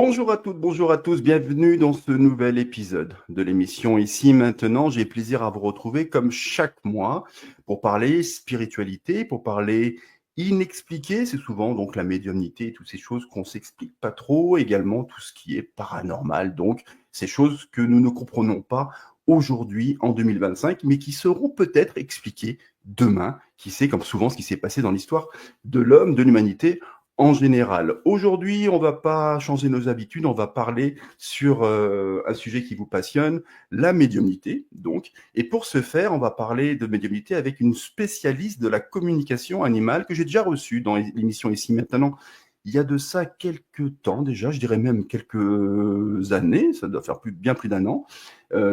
Bonjour à toutes, bonjour à tous, bienvenue dans ce nouvel épisode de l'émission Ici Maintenant. J'ai plaisir à vous retrouver comme chaque mois pour parler spiritualité, pour parler inexpliqué, c'est souvent donc la médiumnité et toutes ces choses qu'on s'explique pas trop, également tout ce qui est paranormal, donc ces choses que nous ne comprenons pas aujourd'hui en 2025, mais qui seront peut-être expliquées demain, qui sait comme souvent ce qui s'est passé dans l'histoire de l'homme, de l'humanité en général. Aujourd'hui, on va pas changer nos habitudes, on va parler sur un sujet qui vous passionne, la médiumnité, donc. Et pour ce faire, on va parler de médiumnité avec une spécialiste de la communication animale que j'ai déjà reçue dans l'émission Ici Maintenant. Il y a de ça quelques temps déjà, je dirais même quelques années, ça doit faire bien plus d'un an.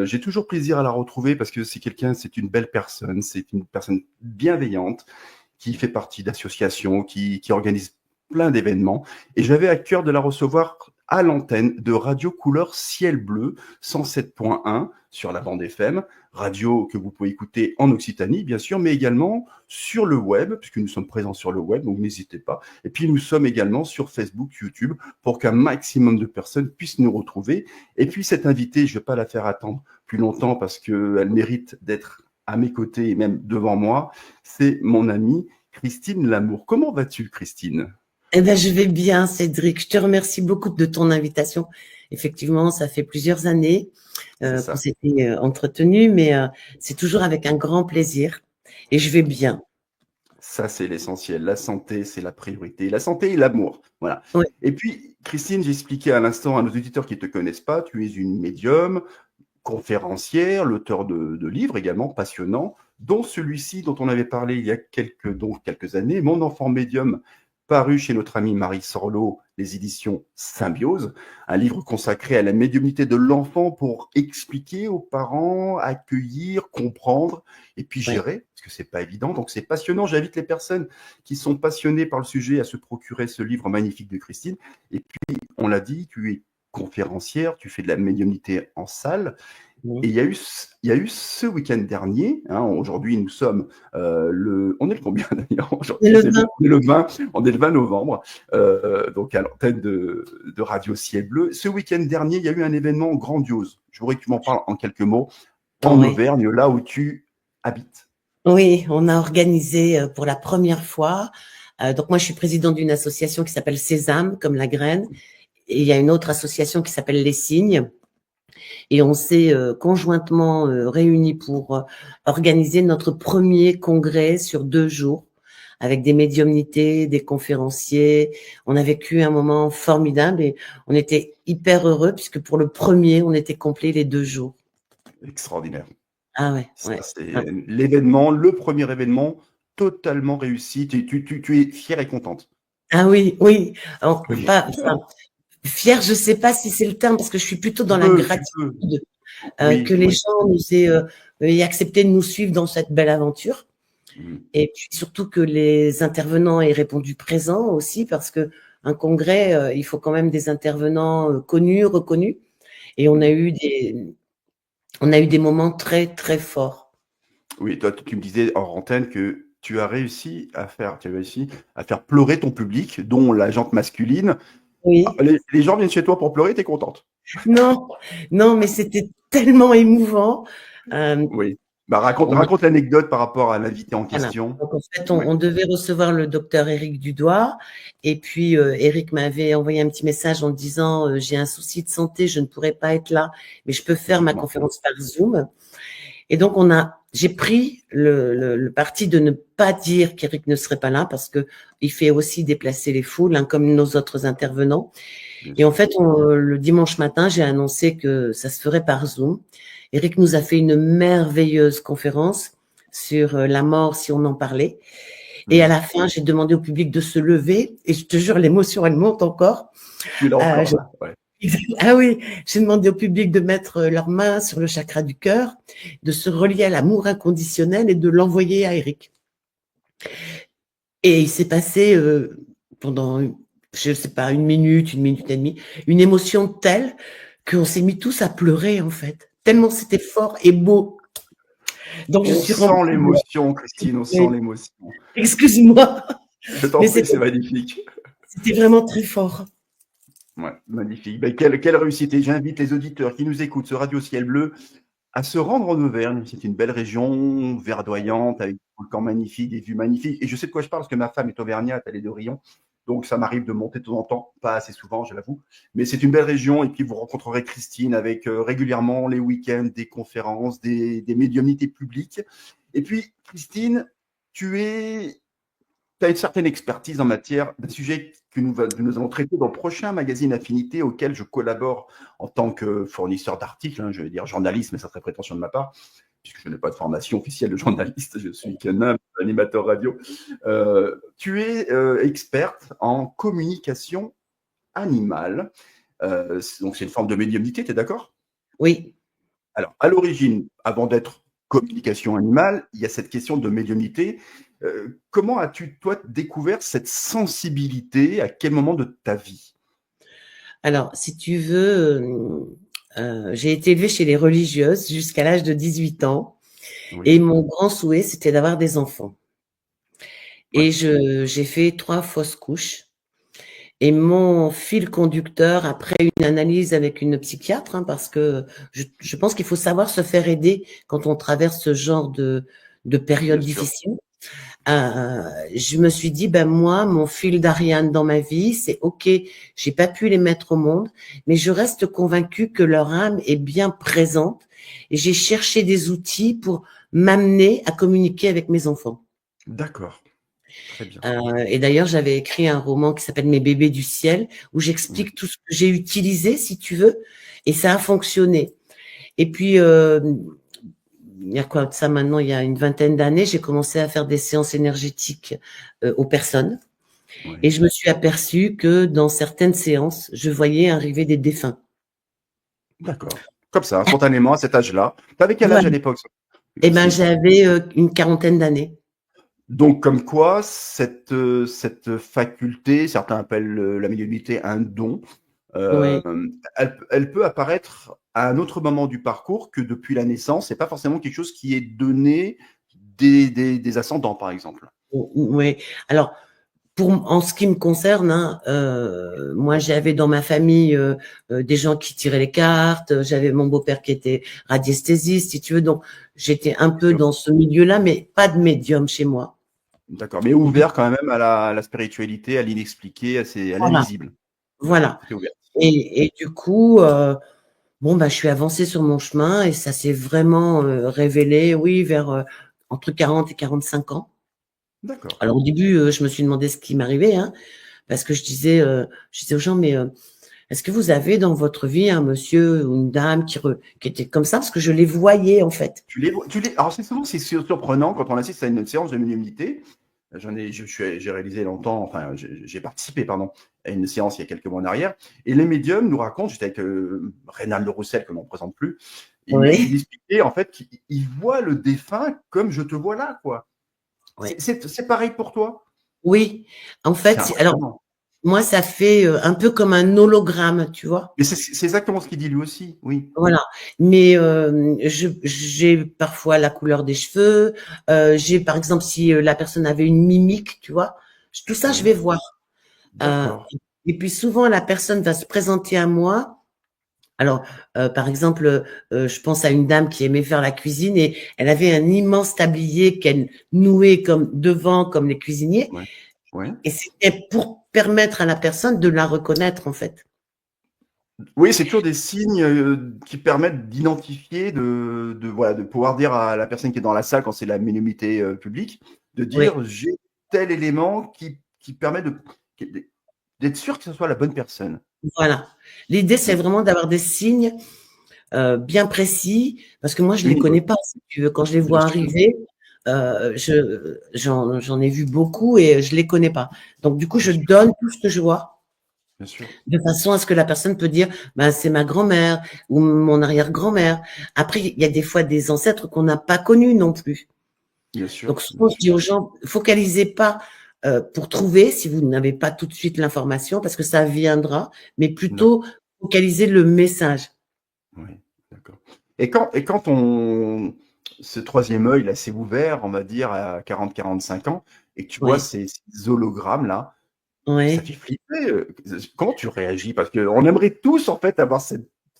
J'ai toujours plaisir à la retrouver parce que c'est une belle personne, c'est une personne bienveillante qui fait partie d'associations, qui organise plein d'événements. Et j'avais à cœur de la recevoir à l'antenne de Radio Couleur Ciel Bleu 107.1 sur la bande FM, radio que vous pouvez écouter en Occitanie, bien sûr, mais également sur le web, puisque nous sommes présents sur le web, donc n'hésitez pas. Et puis nous sommes également sur Facebook, YouTube, pour qu'un maximum de personnes puissent nous retrouver. Et puis cette invitée, je ne vais pas la faire attendre plus longtemps parce qu'elle mérite d'être à mes côtés et même devant moi, c'est mon amie Christine Lamour. Comment vas-tu, Christine ? Eh ben, je vais bien, Cédric. Je te remercie beaucoup de ton invitation. Effectivement, ça fait plusieurs années qu'on s'était entretenus, mais c'est toujours avec un grand plaisir. Et je vais bien. Ça, c'est l'essentiel. La santé, c'est la priorité. La santé et l'amour. Voilà. Oui. Et puis, Christine, j'ai expliqué à l'instant à nos auditeurs qui ne te connaissent pas, tu es une médium, conférencière, l'auteur de livres également passionnants, dont celui-ci dont on avait parlé il y a quelques années, Mon enfant médium, paru chez notre amie Marie Sorlot, les éditions Symbiose, un livre consacré à la médiumnité de l'enfant pour expliquer aux parents, accueillir, comprendre et puis gérer, parce que c'est pas évident. Donc c'est passionnant. J'invite les personnes qui sont passionnées par le sujet à se procurer ce livre magnifique de Christine. Et puis, on l'a dit, tu es conférencière, tu fais de la médiumnité en salle. Et il y a eu ce week-end dernier, aujourd'hui nous sommes on est le combien d'ailleurs aujourd'hui? On est le 20 novembre, donc à l'antenne de Radio Ciel Bleu. Ce week-end dernier, il y a eu un événement grandiose. Je voudrais que tu m'en parles en quelques mots, en Auvergne, là où tu habites. Oui, on a organisé pour la première fois, donc moi je suis présidente d'une association qui s'appelle Sésame, comme la graine, et il y a une autre association qui s'appelle Les Signes. Et on s'est conjointement réunis pour organiser notre premier congrès sur 2 jours avec des médiumnités, des conférenciers. On a vécu un moment formidable et on était hyper heureux puisque pour le premier, on était complet les 2 jours. Extraordinaire. Ah ouais. C'est l'événement, le premier événement totalement réussi. Tu es fière et contente. Ah oui. Fière, je sais pas si c'est le terme parce que je suis plutôt dans la gratitude que les gens nous aient accepté de nous suivre dans cette belle aventure. Et puis surtout que les intervenants aient répondu présent aussi parce que un congrès, il faut quand même des intervenants connus, reconnus. Et on a eu des moments très, très forts. Oui, toi, tu me disais hors antenne que tu as réussi à faire pleurer ton public, dont la jante masculine. Oui. Les gens viennent chez toi pour pleurer, t'es contente? Non, mais c'était tellement émouvant. Oui. Raconte l'anecdote par rapport à l'invité en question. Donc, en fait, on devait recevoir le docteur Éric Dudoit. Et puis, Éric m'avait envoyé un petit message en disant j'ai un souci de santé, je ne pourrai pas être là, mais je peux faire ma conférence par Zoom. Et donc, j'ai pris le parti de ne pas dire qu'Éric ne serait pas là parce que il fait aussi déplacer les foules, comme nos autres intervenants. Et en fait, le dimanche matin, j'ai annoncé que ça se ferait par Zoom. Éric nous a fait une merveilleuse conférence sur la mort, si on en parlait. Et à la fin, j'ai demandé au public de se lever. Et je te jure, l'émotion, elle monte encore. Tu l'as encore, ouais. Ah oui, j'ai demandé au public de mettre leurs mains sur le chakra du cœur, de se relier à l'amour inconditionnel et de l'envoyer à Éric. Et il s'est passé pendant, je sais pas, 1 minute, 1 minute et demie, une émotion telle qu'on s'est mis tous à pleurer en fait, tellement c'était fort et beau. Donc on sent l'émotion, Christine, on sent l'émotion. Excuse-moi. Je t'en prie, c'est magnifique. C'était vraiment très fort. Ouais, magnifique. Ben, quelle réussite. Et j'invite les auditeurs qui nous écoutent sur Radio Ciel Bleu à se rendre en Auvergne. C'est une belle région, verdoyante, avec des volcans magnifiques, des vues magnifiques. Et je sais de quoi je parle parce que ma femme est auvergnate, elle est de Rion. Donc ça m'arrive de monter de temps en temps, pas assez souvent, je l'avoue. Mais c'est une belle région. Et puis vous rencontrerez Christine avec régulièrement les week-ends, des conférences, des médiumnités publiques. Et puis, Christine, tu as une certaine expertise en matière d'un sujet que nous allons traiter dans le prochain magazine Affinité auquel je collabore en tant que fournisseur d'articles, hein, je vais dire journaliste, mais ça serait prétention de ma part, puisque je n'ai pas de formation officielle de journaliste, je suis qu'un humble animateur radio. Tu es experte en communication animale, donc c'est une forme de médiumnité, tu es d'accord? Oui. Alors, à l'origine, avant d'être communication animale, il y a cette question de médiumnité. Comment as-tu, toi, découvert cette sensibilité? À quel moment de ta vie? Alors, si tu veux, j'ai été élevée chez les religieuses jusqu'à l'âge de 18 ans et Oui, mon grand souhait, c'était d'avoir des enfants. Et ouais, j'ai fait 3 fausses couches et mon fil conducteur, après une analyse avec une psychiatre, hein, parce que je pense qu'il faut savoir se faire aider quand on traverse ce genre de période bien sûr. difficile. Je me suis dit, ben moi, mon fil d'Ariane dans ma vie, c'est OK, j'ai pas pu les mettre au monde, mais je reste convaincue que leur âme est bien présente et j'ai cherché des outils pour m'amener à communiquer avec mes enfants. D'accord, très bien. Et d'ailleurs, j'avais écrit un roman qui s'appelle Mes bébés du ciel, où Oui, j'explique tout ce que j'ai utilisé, si tu veux, et ça a fonctionné. Et puis, il y a quoi de ça maintenant? Il y a une vingtaine d'années, j'ai commencé à faire des séances énergétiques aux personnes. Et oui. je me suis aperçue que dans certaines séances, je voyais arriver des défunts. D'accord. Comme ça, spontanément, à cet âge-là. Tu avais quel âge Voilà. à l'époque, Eh ben, Christine? j'avais une quarantaine d'années. Donc, comme quoi, cette faculté, certains appellent la médiumnité un don, Oui. elle peut apparaître à un autre moment du parcours que depuis la naissance. C'est pas forcément quelque chose qui est donné des ascendants, par exemple. Oui. Alors, en ce qui me concerne, hein, moi j'avais dans ma famille des gens qui tiraient les cartes, j'avais mon beau-père qui était radiesthésiste, si tu veux, donc j'étais un Bien peu sûr. dans ce milieu-là, mais pas de médium chez moi. D'accord. Mais Du ouvert quand même à la spiritualité, à l'inexpliqué, à Voilà, l'invisible. voilà. Très ouvert. Et du coup, bon bah je suis avancée sur mon chemin et ça s'est vraiment révélé, oui, vers entre 40 et 45 ans. D'accord. Alors au début, je me suis demandé ce qui m'arrivait, hein, parce que je disais aux gens, mais est-ce que vous avez dans votre vie un monsieur ou une dame qui était comme ça? Parce que je les voyais, en fait. Alors c'est souvent c'est surprenant quand on assiste à une séance de médiumnité. J'ai réalisé longtemps, enfin j'ai participé pardon à une séance il y a quelques mois en arrière, et les médiums nous racontent, j'étais avec Reynald Le Roussel que l'on ne présente plus, il Oui, expliquait en fait qu'il voit le défunt comme je te vois là, quoi. oui. C'est pareil pour toi? Oui, en C'est fait, alors impressionnant. moi, ça fait un peu comme un hologramme, tu vois? Mais c'est exactement ce qu'il dit lui aussi, oui. Voilà. Mais j'ai parfois la couleur des cheveux. J'ai, par exemple, si la personne avait une mimique, tu vois, tout ça, je Oui, vais voir. Euh, d'accord. et puis souvent, la personne va se présenter à moi. Alors, par exemple, je pense à une dame qui aimait faire la cuisine et elle avait un immense tablier qu'elle nouait comme devant, comme les cuisiniers, Ouais, ouais. et c'était pour permettre à la personne de la reconnaître, en fait. Oui, c'est toujours des signes, qui permettent d'identifier, voilà, de pouvoir dire à la personne qui est dans la salle quand c'est la médiumnité, publique, de Oui, dire: «J'ai tel élément qui permet qui d'être sûr que ce soit la bonne personne». voilà. L'idée, c'est Mmh. vraiment d'avoir des signes bien précis, parce que moi, je les connais Univoque, pas, si tu veux. Quand je les bien vois sûr, arriver, j'en ai vu beaucoup et je les connais pas. Donc, du coup, bien je sûr, donne tout ce que je vois, bien sûr, de façon à ce que la personne peut dire, ben, c'est ma grand-mère ou mon arrière-grand-mère. Après, il y a des fois des ancêtres qu'on n'a pas connus non plus. bien sûr, Donc, bien souvent, je sûr. dis aux gens, focalisez pas pour trouver, si vous n'avez pas tout de suite l'information, parce que ça viendra, mais D'accord, plutôt focaliser le message. oui, d'accord, et quand ce troisième œil là s'est ouvert, on va dire à 40-45 ans et que tu vois Ouais. ces hologrammes là, Ça Ouais. fait flipper. Comment tu réagis? Parce qu'on aimerait tous, en fait, avoir ce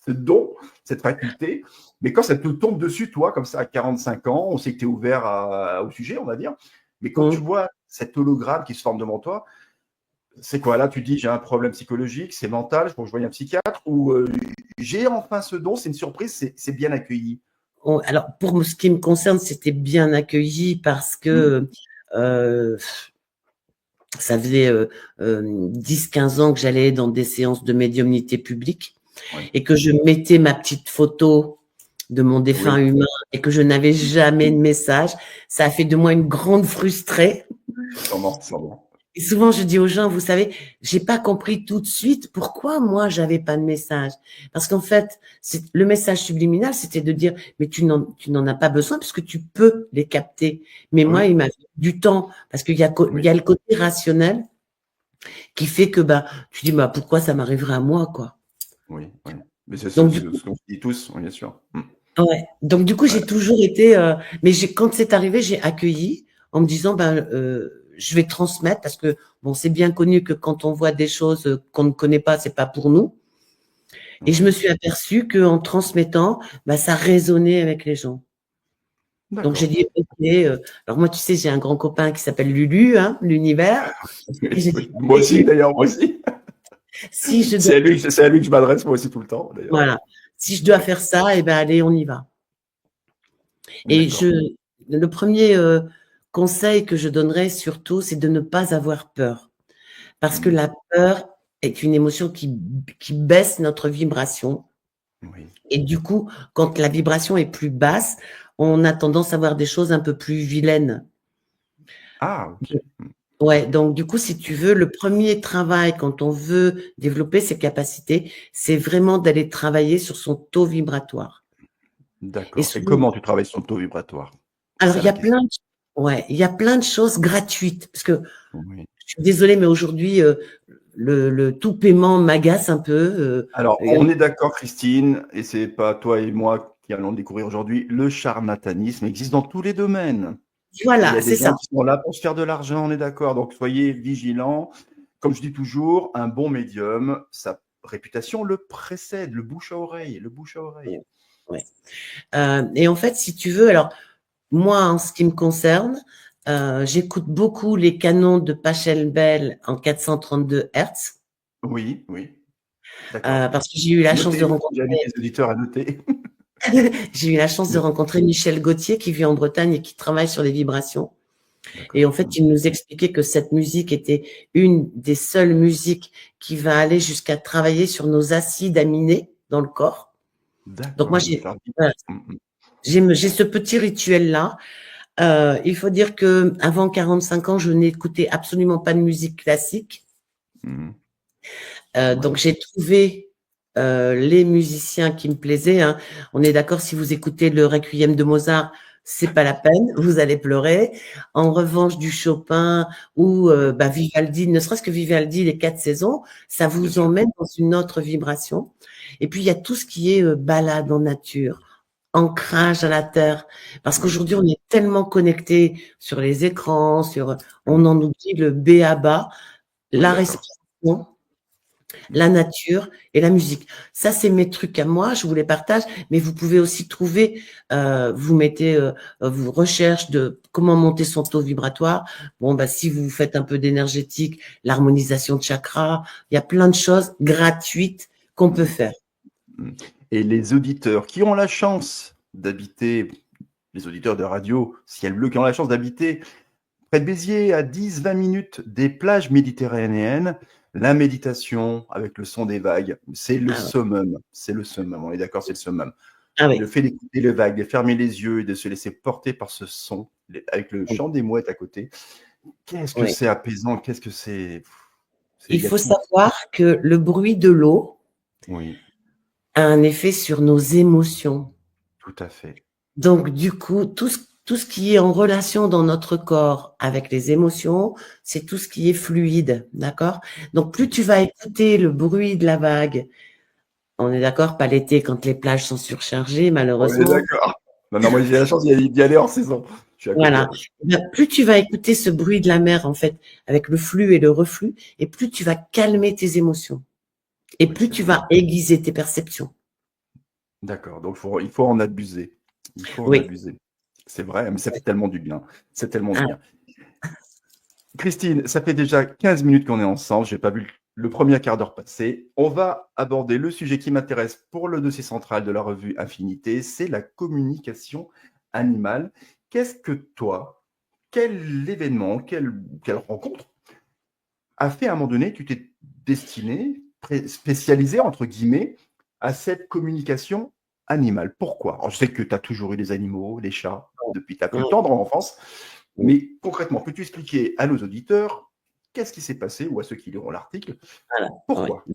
don, cette faculté. Mais quand ça te tombe dessus, toi, comme ça, à 45 ans, on sait que tu es ouvert au sujet, on va dire. Mais quand tu Mmh. vois cet hologramme qui se forme devant toi, c'est quoi? Là, tu dis, j'ai un problème psychologique, c'est mental, il faut que je voie un psychiatre, ou j'ai enfin ce don, c'est une surprise, c'est bien accueilli. Alors, pour ce qui me concerne, c'était bien accueilli parce Mmh. que euh, ça faisait 10-15 ans que j'allais dans des séances de médiumnité publique Ouais. et que je mettais ma petite photo de mon défunt Oui, humain et que je n'avais jamais de message. Ça a fait de moi une grande frustrée. sûrement, sûrement. Et souvent, je dis aux gens, vous savez, j'ai pas compris tout de suite pourquoi moi j'avais pas de message. Parce qu'en fait, le message subliminal, c'était de dire, mais tu n'en as pas besoin puisque tu peux les capter. Mais moi, Oui, il m'a fallu du temps parce il oui, y a le côté rationnel qui fait que, bah, tu dis, bah, pourquoi ça m'arriverait à moi, quoi. oui, oui. Mais c'est Donc, ce qu'on dit tous, oui, bien sûr. ouais. Donc, du coup, Ouais. j'ai toujours été, mais quand c'est arrivé, j'ai accueilli en me disant, ben, je vais transmettre parce que, bon, c'est bien connu que quand on voit des choses qu'on ne connaît pas, c'est pas pour nous. Et je me Oui. suis aperçue qu'en transmettant, bah, ça résonnait avec les gens. Donc, j'ai D'accord. dit, OK, alors moi, tu sais, j'ai un grand copain qui s'appelle Lulu, hein, l'univers. Et Oui, j'ai oui. dit, Moi aussi, d'ailleurs, moi aussi. si je dois, C'est à lui que je m'adresse, moi aussi, tout le temps, d'ailleurs. voilà, si je dois Oui. faire ça, eh ben, allez, on y va. Et D'accord. le premier conseil que je donnerais surtout, c'est de ne pas avoir peur. Parce que Mmh. la peur est une émotion qui baisse notre vibration. Oui. Et du coup, quand la vibration est plus basse, on a tendance à voir des choses un peu plus vilaines. Ah, OK. Mmh. Ouais, donc du coup, si tu veux, le premier travail quand on veut développer ses capacités, c'est vraiment d'aller travailler sur son taux vibratoire. Et D'accord. Et souvent, comment tu travailles sur le taux vibratoire? C'est alors ça la question. il y a plein de choses gratuites parce que Oui. je suis désolée, mais aujourd'hui, le tout paiement m'agace un peu. Alors, Et on est d'accord, Christine, et c'est pas toi et moi qui allons le découvrir aujourd'hui, le charlatanisme existe dans tous les domaines. Et il y voilà, a des c'est gens ça. qui sont là pour se faire de l'argent, on est d'accord. Donc, soyez vigilants. Comme je dis toujours, un bon médium, sa réputation le précède, le bouche à oreille, le bouche à oreille. Ouais. Et en fait, si tu veux, alors moi, en ce qui me concerne, j'écoute beaucoup les canons de Pachelbel en 432 Hertz, Oui, oui, d'accord. parce que j'ai eu la chance de Notez, rencontrer, j'invite les auditeurs à noter. j'ai eu la chance de rencontrer Michel Gauthier qui vit en Bretagne et qui travaille sur les vibrations. Et D'accord. en fait, il nous expliquait que cette musique était une des seules musiques qui va aller jusqu'à travailler sur nos acides aminés dans le corps. Donc moi, D'accord, de faire vibrer. voilà, Mm, mm. j'ai ce petit rituel-là. Il faut dire que avant 45 ans, je n'écoutais absolument pas de musique classique. Mhm. Donc Ouais. j'ai trouvé les musiciens qui me plaisaient, hein. On est d'accord, si vous écoutez le Requiem de Mozart, c'est pas la peine, vous allez pleurer. En revanche, du Chopin ou bah, Vivaldi, ne serait-ce que Vivaldi, les 4 saisons, ça Bien vous sûr. emmène dans une autre vibration. Et puis il y a tout ce qui est balade en nature, ancrage à la terre, parce Oui. qu'aujourd'hui on est tellement connecté sur les écrans, on Oui. en oublie le B à bas, On est la d'accord. respiration, Mm. la nature et la musique. Ça, c'est mes trucs à moi, je vous les partage, mais vous pouvez aussi trouver, vous mettez, vous recherche de comment monter son taux vibratoire. Bon, bah, si vous faites un peu d'énergétique, l'harmonisation de chakras, il y a plein de choses gratuites qu'on peut Mm. faire. Mm. Et les auditeurs qui ont la chance d'habiter, les auditeurs de radio, Ciel Bleu, qui ont la chance d'habiter près de Béziers, à 10-20 minutes des plages méditerranéennes, la méditation avec le son des vagues, c'est le Ah ouais. summum. C'est le summum, on est d'accord, c'est le summum. Ah Le oui. fait d'écouter les vagues, de fermer les yeux et de se laisser porter par ce son, avec le chant des mouettes à côté, qu'est-ce que Oui. c'est apaisant, qu'est-ce que c'est. Il Il y a faut tout. savoir que le bruit de l'eau Oui, a un effet sur nos émotions. tout à fait. Donc, du coup, tout ce qui est en relation dans notre corps avec les émotions, c'est tout ce qui est fluide, d'accord? Donc, plus tu vas écouter le bruit de la vague, on est d'accord, pas l'été quand les plages sont surchargées, On est malheureusement, d'accord. Non, non, moi j'ai la chance d'y aller en saison. Je suis à côté Voilà. en plus. Eh bien, plus tu vas écouter ce bruit de la mer, en fait, avec le flux et le reflux, et plus tu vas calmer tes émotions, et Oui, plus c'est tu vrai. vas aiguiser tes perceptions. D'accord. Donc il faut en abuser. Il faut en Oui. abuser. C'est vrai, mais ça fait tellement du bien. C'est tellement du Ah, bien. Christine, ça fait déjà 15 minutes qu'on est ensemble. J'ai pas vu le premier quart d'heure passer. On va aborder le sujet qui m'intéresse pour le dossier central de la revue Infinité, c'est la communication animale. Qu'est-ce que toi, quel événement, quelle rencontre a fait à un moment donné, tu t'es destiné, spécialisé entre guillemets, à cette communication animale? Pourquoi? Alors, je sais que tu as toujours eu des animaux, des chats, depuis ta plus ah, tendre enfance, ah. mais concrètement, peux-tu expliquer à nos auditeurs qu'est-ce qui s'est passé ou à ceux qui liront l'article? Voilà. Ouais. Pourquoi?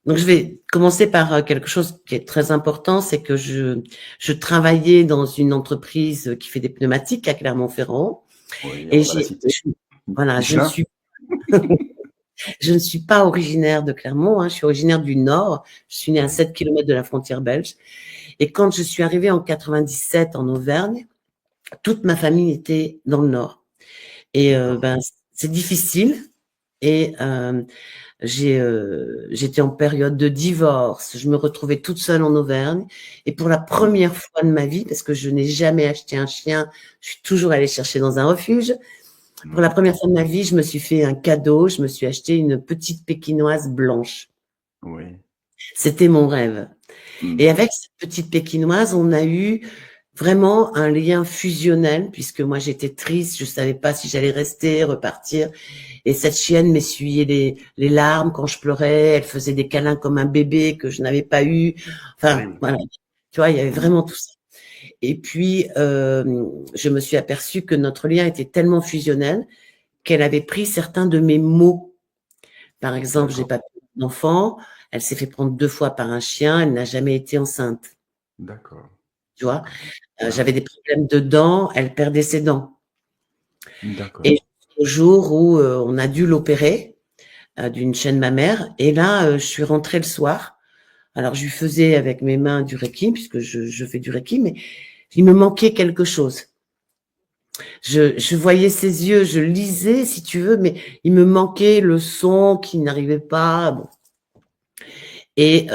Donc, je vais commencer par quelque chose qui est très important, c'est que je travaillais dans une entreprise qui fait des pneumatiques à Clermont-Ferrand, Oui, et on va la citer. voilà, Michelin? je ne suis pas originaire de Clermont, hein, je suis originaire du Nord. Je suis née à Oui. 7 kilomètres de la frontière belge. Et quand je suis arrivée en 97 en Auvergne, toute ma famille était dans le Nord. Et D'accord. ben, c'est difficile. Et j'étais en période de divorce. Je me retrouvais toute seule en Auvergne. Et pour la Oui. première fois de ma vie, parce que je n'ai jamais acheté un chien, je suis toujours allée chercher dans un refuge. Pour la Oui. première fois de ma vie, je me suis fait un cadeau. Je me suis acheté une petite pékinoise blanche. Oui. C'était mon rêve. Mm. Et avec cette petite pékinoise, on a eu vraiment un lien fusionnel, puisque moi j'étais triste, je savais pas si j'allais rester, repartir. Et cette chienne m'essuyait les larmes quand je pleurais, elle faisait des câlins comme un bébé que je n'avais pas eu. Enfin, Oui. voilà. Tu vois, il y avait Mm. vraiment tout ça. Et puis, je me suis aperçue que notre lien était tellement fusionnel qu'elle avait pris certains de mes mots. Par exemple, j'ai D'accord. pas pu d'enfant, elle s'est fait prendre 2 fois par un chien, elle n'a jamais été enceinte. D'accord. Tu vois? D'accord. Ouais, J'avais ouais. des problèmes de dents, elle perdait ses dents. D'accord. Et au jour où on a dû l'opérer d'une chaîne mammaire, et là, je suis rentrée le soir. Alors, je lui faisais avec mes mains du Reiki, puisque je fais du Reiki, mais il me manquait quelque chose. Je voyais ses yeux, je lisais, si tu veux, mais il me manquait le son qui n'arrivait pas. Bon. Et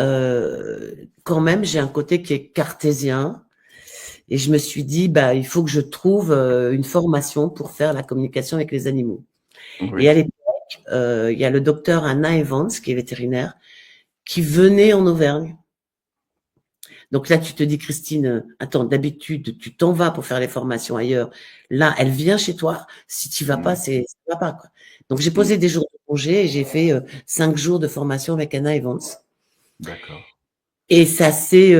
quand même, j'ai un côté qui est cartésien. Et je me suis dit, bah, il faut que je trouve une formation pour faire la communication avec les animaux. Et à Oui. l'époque, il y a le docteur Anna Evans, qui est vétérinaire, qui venait en Auvergne. Donc là, tu te dis, Christine, attends, d'habitude, tu t'en vas pour faire les formations ailleurs. Là, elle vient chez toi. Si tu vas pas, Mm. ça va pas, quoi. Donc j'ai Mm. posé des jours de congé et j'ai fait 5 jours de formation avec Anna Evans. D'accord. Et ça c'est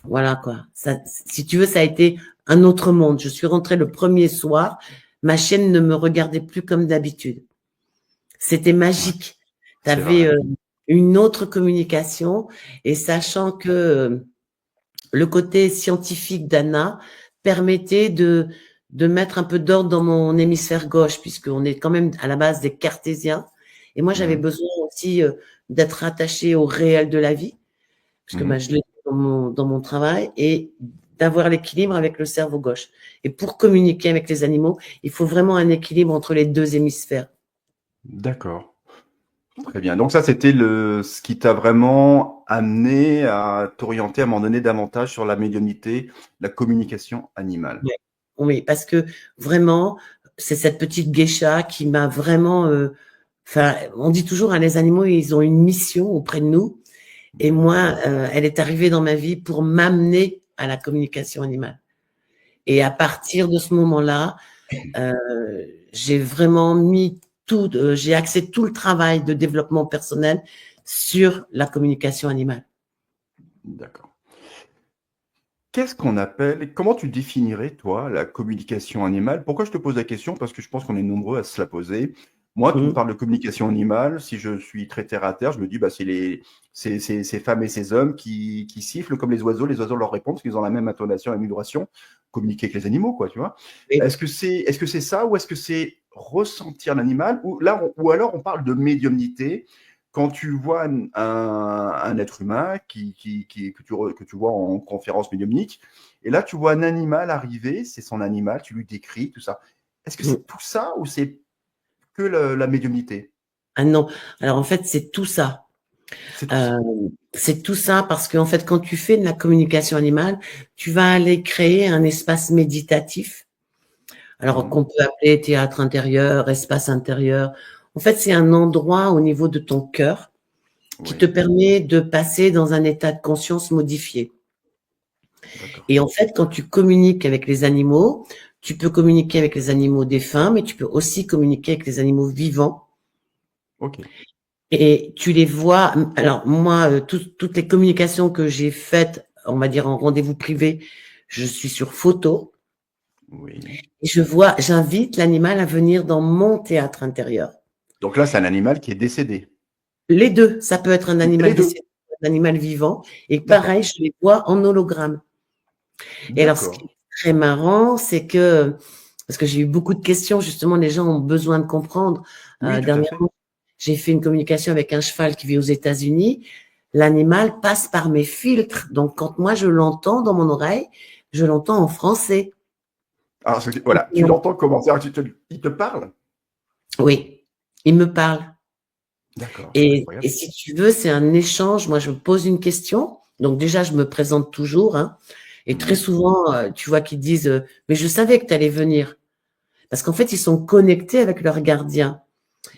voilà quoi. Ça, si tu veux, ça a été un autre monde. Je suis rentrée le premier soir. Ma chaîne ne me regardait plus comme d'habitude. C'était Ouais, magique. Tu c'est avais vrai. une autre communication et sachant que le côté scientifique d'Anna permettait de mettre un peu d'ordre dans mon hémisphère gauche, puisqu'on est quand même à la base des cartésiens. Et moi, j'avais Mhm. besoin aussi d'être attachée au réel de la vie, parce que bah, Mhm. je l'ai dans mon travail, et d'avoir l'équilibre avec le cerveau gauche. Et pour communiquer avec les animaux, il faut vraiment un équilibre entre les deux hémisphères. D'accord. Très bien. Donc ça, c'était ce qui t'a vraiment amené à t'orienter à un moment donné davantage sur la médiumnité, la communication animale. Ouais. Oui, parce que vraiment, c'est cette petite geisha qui m'a vraiment. Enfin, on dit toujours, hein, les animaux, ils ont une mission auprès de nous. Et Oui. moi, elle est arrivée dans ma vie pour m'amener à la communication animale. Et à partir de ce moment-là, euh, j'ai vraiment mis tout, j'ai axé tout le travail de développement personnel sur la communication animale. D'accord. Qu'est-ce qu'on appelle, comment tu définirais, toi, la communication animale? Pourquoi je te pose la question? Parce que je pense qu'on est nombreux à se la poser. Moi, tu me Mmh. parles de communication animale. Si je suis très terre à terre, je me dis, bah, ces femmes et ces hommes qui sifflent comme les oiseaux. Les oiseaux leur répondent parce qu'ils ont la même intonation et vibration. Communiquer avec les animaux, quoi, tu vois. Et Est-ce que c'est ça ou est-ce que c'est ressentir l'animal? Ou là, ou alors on parle de médiumnité. quand tu vois un être humain que tu vois en conférence médiumnique, et là, tu vois un animal arriver, c'est son animal, tu lui décris tout ça. Est-ce que Mmh. c'est tout ça ou c'est que la médiumnité? Ah non, alors en fait, c'est tout ça. C'est tout ça. C'est tout ça parce qu'en fait, quand tu fais de la communication animale, tu vas aller créer un espace méditatif, alors Mhm. qu'on peut appeler théâtre intérieur, espace intérieur. En fait, c'est un endroit au niveau de ton cœur qui te Oui, permet de passer dans un état de conscience modifié. d'accord. Et en fait, quand tu communiques avec les animaux, tu peux communiquer avec les animaux défunts, mais tu peux aussi communiquer avec les animaux vivants. Ok. Et tu les vois. Alors moi, toutes les communications que j'ai faites, on va dire en rendez-vous privé, je suis sur photo Oui. et j'invite l'animal à venir dans mon théâtre intérieur. Donc là, c'est un animal qui est décédé. Les deux, ça peut être un Les animal deux. décédé, un animal vivant. Et D'accord. pareil, je les vois en hologramme. Et alors, ce qui D'accord. est très marrant, c'est que, parce que j'ai eu beaucoup de questions, justement, les gens ont besoin de comprendre. Oui, tout à fait. Dernièrement, j'ai fait une communication avec un cheval qui vit aux États-Unis. L'animal passe par mes filtres. Donc, quand moi, je l'entends dans mon oreille, je l'entends en français. Alors, voilà, tu l'entends comment? Il te parle? Oui, il me parle. D'accord, c'est Et incroyable. si tu veux, c'est un échange. Moi, je me pose une question. Donc, déjà, je me présente toujours, hein. Et très Mhm. souvent, tu vois qu'ils disent, mais je savais que tu allais venir. Parce qu'en fait, ils sont connectés avec leur gardien.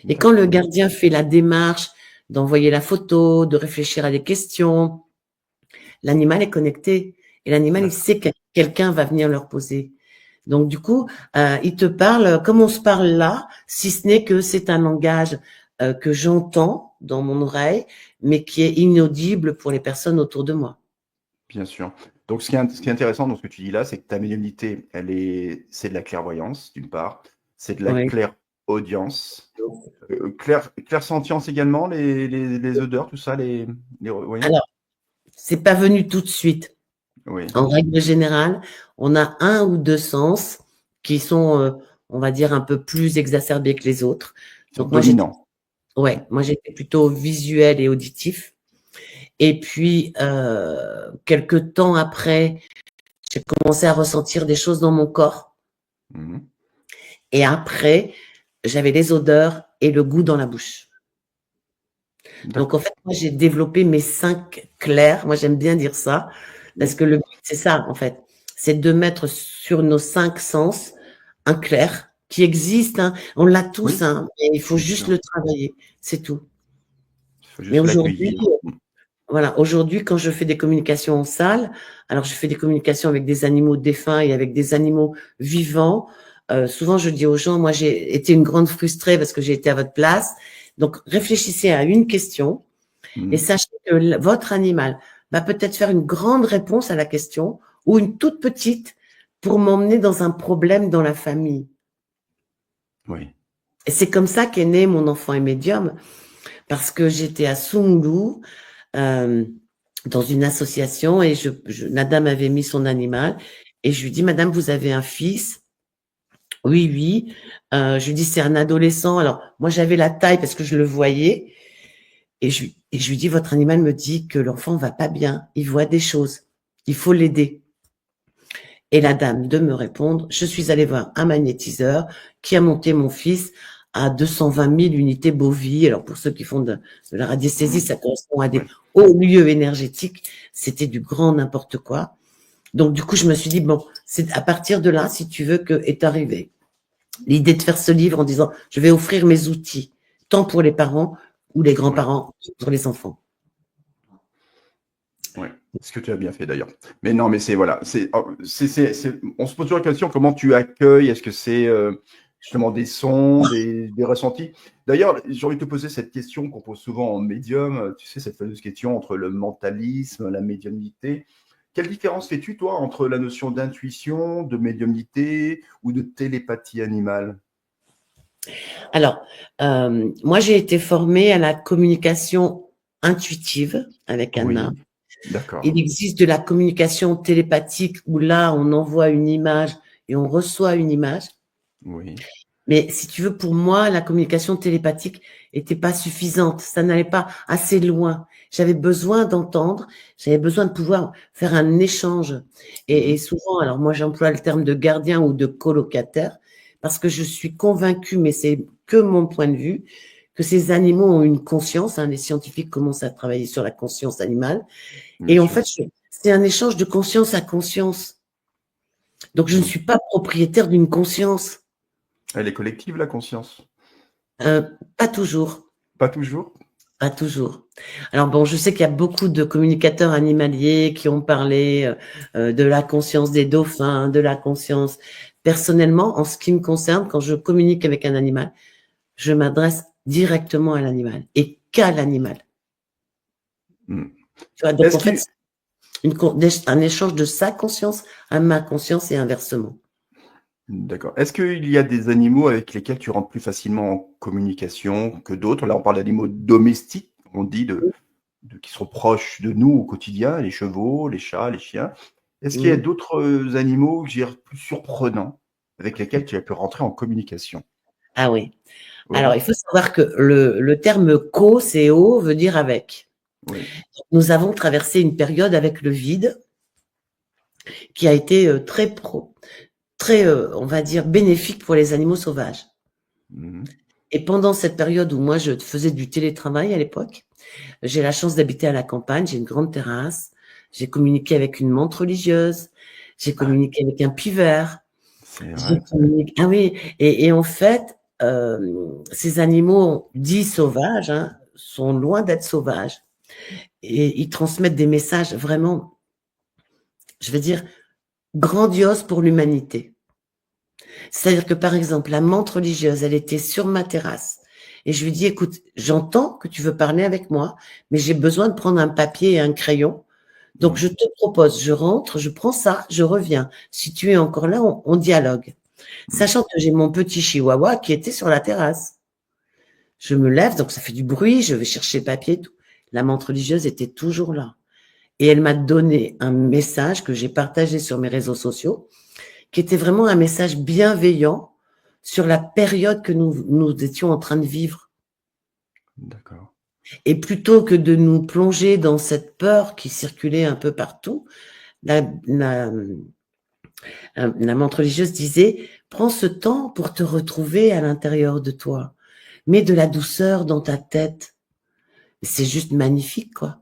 Et quand le D'accord. gardien fait la démarche d'envoyer la photo, de réfléchir à des questions, l'animal est connecté. Et l'animal, il D'accord. sait que quelqu'un va venir leur poser. Donc, du coup, il te parle comme on se parle là, si ce n'est que c'est un langage que j'entends dans mon oreille, mais qui est inaudible pour les personnes autour de moi. Bien sûr. Donc, ce qui est intéressant dans ce que tu dis là, c'est que ta médiumnité, c'est de la clairvoyance, d'une part, c'est de la Oui. clairaudience, clairsentience également, les odeurs, tout ça, oui, Alors, c'est pas venu tout de suite. oui, En règle générale, on a un ou deux sens qui sont, on va dire, un peu plus exacerbés que les autres. qui sont Donc moi, j'étais, dominants. ouais, moi j'étais plutôt visuel et auditif. Et puis, quelque temps après, j'ai commencé à ressentir des choses dans mon corps. Mhm. Et après, j'avais les odeurs et le goût dans la bouche. Donc en D'accord. fait, moi j'ai développé mes cinq clairs. Moi j'aime bien dire ça parce Oui, que le but c'est ça en fait, c'est de mettre sur nos cinq sens un clair qui existe. Hein. On l'a tous, oui, hein, mais il faut bien juste sûr. le travailler, c'est tout. Il faut Mais juste aujourd'hui, l'accueillir. voilà, aujourd'hui quand je fais des communications en salle, alors je fais des communications avec des animaux défunts et avec des animaux vivants. Souvent je dis aux gens, moi j'ai été une grande frustrée parce que j'ai été à votre place. Donc réfléchissez à une question. Et Mhm. sachez que votre animal va peut-être faire une grande réponse à la question ou une toute petite pour m'emmener dans un problème dans la famille. Oui, Et c'est comme ça qu'est né mon enfant est médium, parce que j'étais à Sungu, euh, dans une association, et la dame avait mis son animal, et je lui dis, Madame, vous avez un fils? Oui, oui. Je lui dis, c'est un adolescent. Alors, moi, j'avais la taille parce que je le voyais, et je lui dis, votre animal me dit que l'enfant va pas bien, il voit des choses, il faut l'aider. Et la dame de me répondre, je suis allée voir un magnétiseur qui a monté mon fils à 220 000 unités bovies. Alors pour ceux qui font de la radiesthésie, Mhm. ça correspond à des Oui, hauts lieux énergétiques. C'était du grand n'importe quoi. Donc du coup, je me suis dit, bon, c'est à partir de là, si tu veux, que est arrivé l'idée de faire ce livre en disant, je vais offrir mes outils, tant pour les parents ou les oui, grands-parents, pour les enfants. oui. Ce que tu as bien fait d'ailleurs. Mais non, mais c'est voilà, on se pose toujours la question comment tu accueilles. Est-ce que c'est justement des sons, des ressentis? D'ailleurs, j'ai envie de te poser cette question qu'on pose souvent en médium. Tu sais, cette fameuse question entre le mentalisme, la médiumnité. Quelle différence fais-tu, toi, entre la notion d'intuition, de médiumnité ou de télépathie animale? Alors, moi, j'ai été formée à la communication intuitive avec Anna. Oui, d'accord. Il existe de la communication télépathique où là, on envoie une image et on reçoit une image. Oui, Mais si tu veux, pour moi, la communication télépathique était pas suffisante, ça n'allait pas assez loin. J'avais besoin d'entendre, j'avais besoin de pouvoir faire un échange. Et souvent, alors moi j'emploie le terme de gardien ou de colocataire, parce que je suis convaincue, mais c'est que mon point de vue, que ces animaux ont une conscience. Les scientifiques commencent à travailler sur la conscience animale. Bien Et en sûr. fait, c'est un échange de conscience à conscience. Donc, je ne suis pas propriétaire d'une conscience. Elle est collective, la conscience? Pas toujours. Pas toujours? Pas toujours. Alors bon, je sais qu'il y a beaucoup de communicateurs animaliers qui ont parlé de la conscience des dauphins, de la conscience. Personnellement, en ce qui me concerne, quand je communique avec un animal, je m'adresse directement à l'animal et qu'à l'animal. Mmh. Tu vois, donc Est-ce en fait, qu'il c'est un échange de sa conscience à ma conscience et inversement. D'accord. Est-ce qu'il y a des animaux avec lesquels tu rentres plus facilement en communication que d'autres? Là, on parle d'animaux domestiques, on dit qui sont proches de nous au quotidien, les chevaux, les chats, les chiens. Est-ce qu'il y a Mmh. d'autres animaux, je dirais, plus surprenants avec lesquels tu as pu rentrer en communication? Ah oui. Alors, Oui, il faut savoir que le terme co, CO, veut dire avec. oui. Nous avons traversé une période avec le vide qui a été très, on va dire, bénéfique pour les animaux sauvages. Mmh. Et pendant cette période où moi, je faisais du télétravail à l'époque, j'ai la chance d'habiter à la campagne, j'ai une grande terrasse, j'ai communiqué avec une menthe religieuse, j'ai Ah, communiqué avec un pivert, c'est j'ai vrai. communiqué… Ah oui, et en fait, ces animaux dits sauvages sont loin d'être sauvages. Et ils transmettent des messages vraiment, je veux dire, grandioses pour l'humanité. C'est-à-dire que, par exemple, la menthe religieuse, elle était sur ma terrasse. Et je lui dis, écoute, j'entends que tu veux parler avec moi, mais j'ai besoin de prendre un papier et un crayon. Donc, Mmh. je te propose, je rentre, je prends ça, je reviens. Si tu es encore là, on dialogue. Mmh. Sachant que j'ai mon petit chihuahua qui était sur la terrasse. Je me lève, donc ça fait du bruit, je vais chercher le papier et tout. La menthe religieuse était toujours là. Et elle m'a donné un message que j'ai partagé sur mes réseaux sociaux, qui était vraiment un message bienveillant sur la période que nous étions en train de vivre. D'accord. Et plutôt que de nous plonger dans cette peur qui circulait un peu partout, la menthe religieuse disait, prends ce temps pour te retrouver à l'intérieur de toi. Mets de la douceur dans ta tête. C'est juste magnifique, quoi.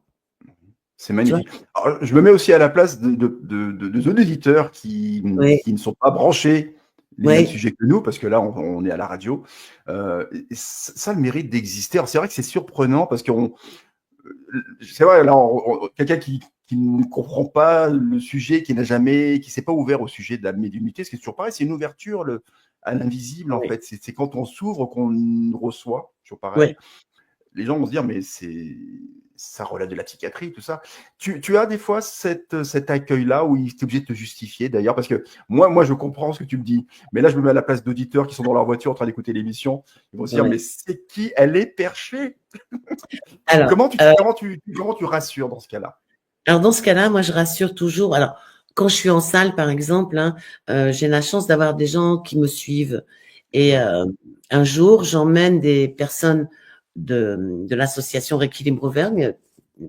C'est Tu vois? magnifique. Alors, je me mets aussi à la place de nos auditeurs Oui, qui ne sont pas branchés les mêmes oui, sujets que nous, parce que là, on est à la radio. Et ça a le mérite d'exister. Alors, c'est vrai que c'est surprenant parce qu'on, c'est vrai, là, quelqu'un qui ne comprend pas le sujet, qui s'est pas ouvert au sujet de la médiumnité, ce qui est toujours pareil, c'est une ouverture à l'invisible, en oui, fait. C'est quand on s'ouvre qu'on reçoit, toujours oui. pareil. Les gens vont se dire, mais ça relève de la psychiatrie, tout ça. Tu as des fois cet accueil-là où tu es obligé de te justifier, d'ailleurs, parce que moi, je comprends ce que tu me dis, mais là, je me mets à la place d'auditeurs qui sont dans leur voiture en train d'écouter l'émission. Ils vont se dire, Ouais. mais c'est qui? Elle est perchée. Alors, Comment tu rassures dans ce cas-là? dans ce cas-là, moi, je rassure toujours. Alors, quand je suis en salle, par exemple, j'ai la chance d'avoir des gens qui me suivent. Et Oui, un jour, j'emmène des personnes de l'association Rééquilibre Auvergne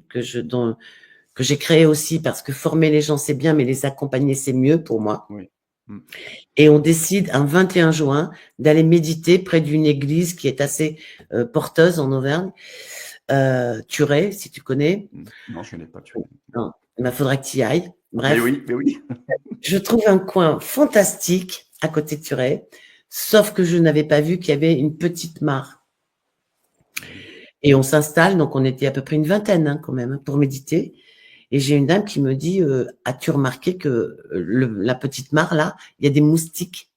que j'ai créée aussi parce que former les gens, c'est bien, mais les accompagner, c'est mieux pour moi. oui. Mm. Et on décide un 21 juin d'aller méditer près d'une église qui est assez porteuse en Auvergne, Turet, si tu connais. Mm. Non, je n'ai pas tué. Non, il faudra que tu y ailles. Mais Bref, oui, mais oui. je trouve un coin fantastique à côté de Turet, sauf que je n'avais pas vu qu'il y avait une petite mare. Et on s'installe, donc on était à peu près une vingtaine quand même pour méditer. Et j'ai une dame qui me dit, as-tu remarqué que la petite mare là, il y a des moustiques?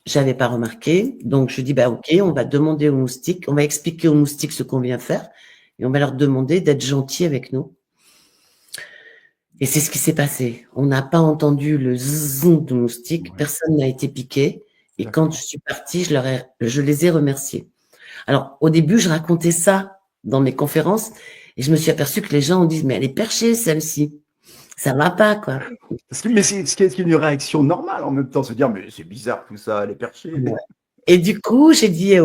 J'avais pas remarqué, donc je dis bah ok, on va demander aux moustiques, on va expliquer aux moustiques ce qu'on vient faire, et on va leur demander d'être gentils avec nous. Et c'est ce qui s'est passé. On n'a pas entendu le zzzz de moustique, Ouais, personne n'a été piqué. Et quand je d'accord. suis partie, je les ai remerciés. Alors, au début, je racontais ça dans mes conférences et je me suis aperçue que les gens ont dit, mais elle est perchée, celle-ci. Ça va pas, quoi. Mais c'est une réaction normale en même temps, se dire, mais c'est bizarre tout ça, elle est perchée. Ouais. Et du coup, je disais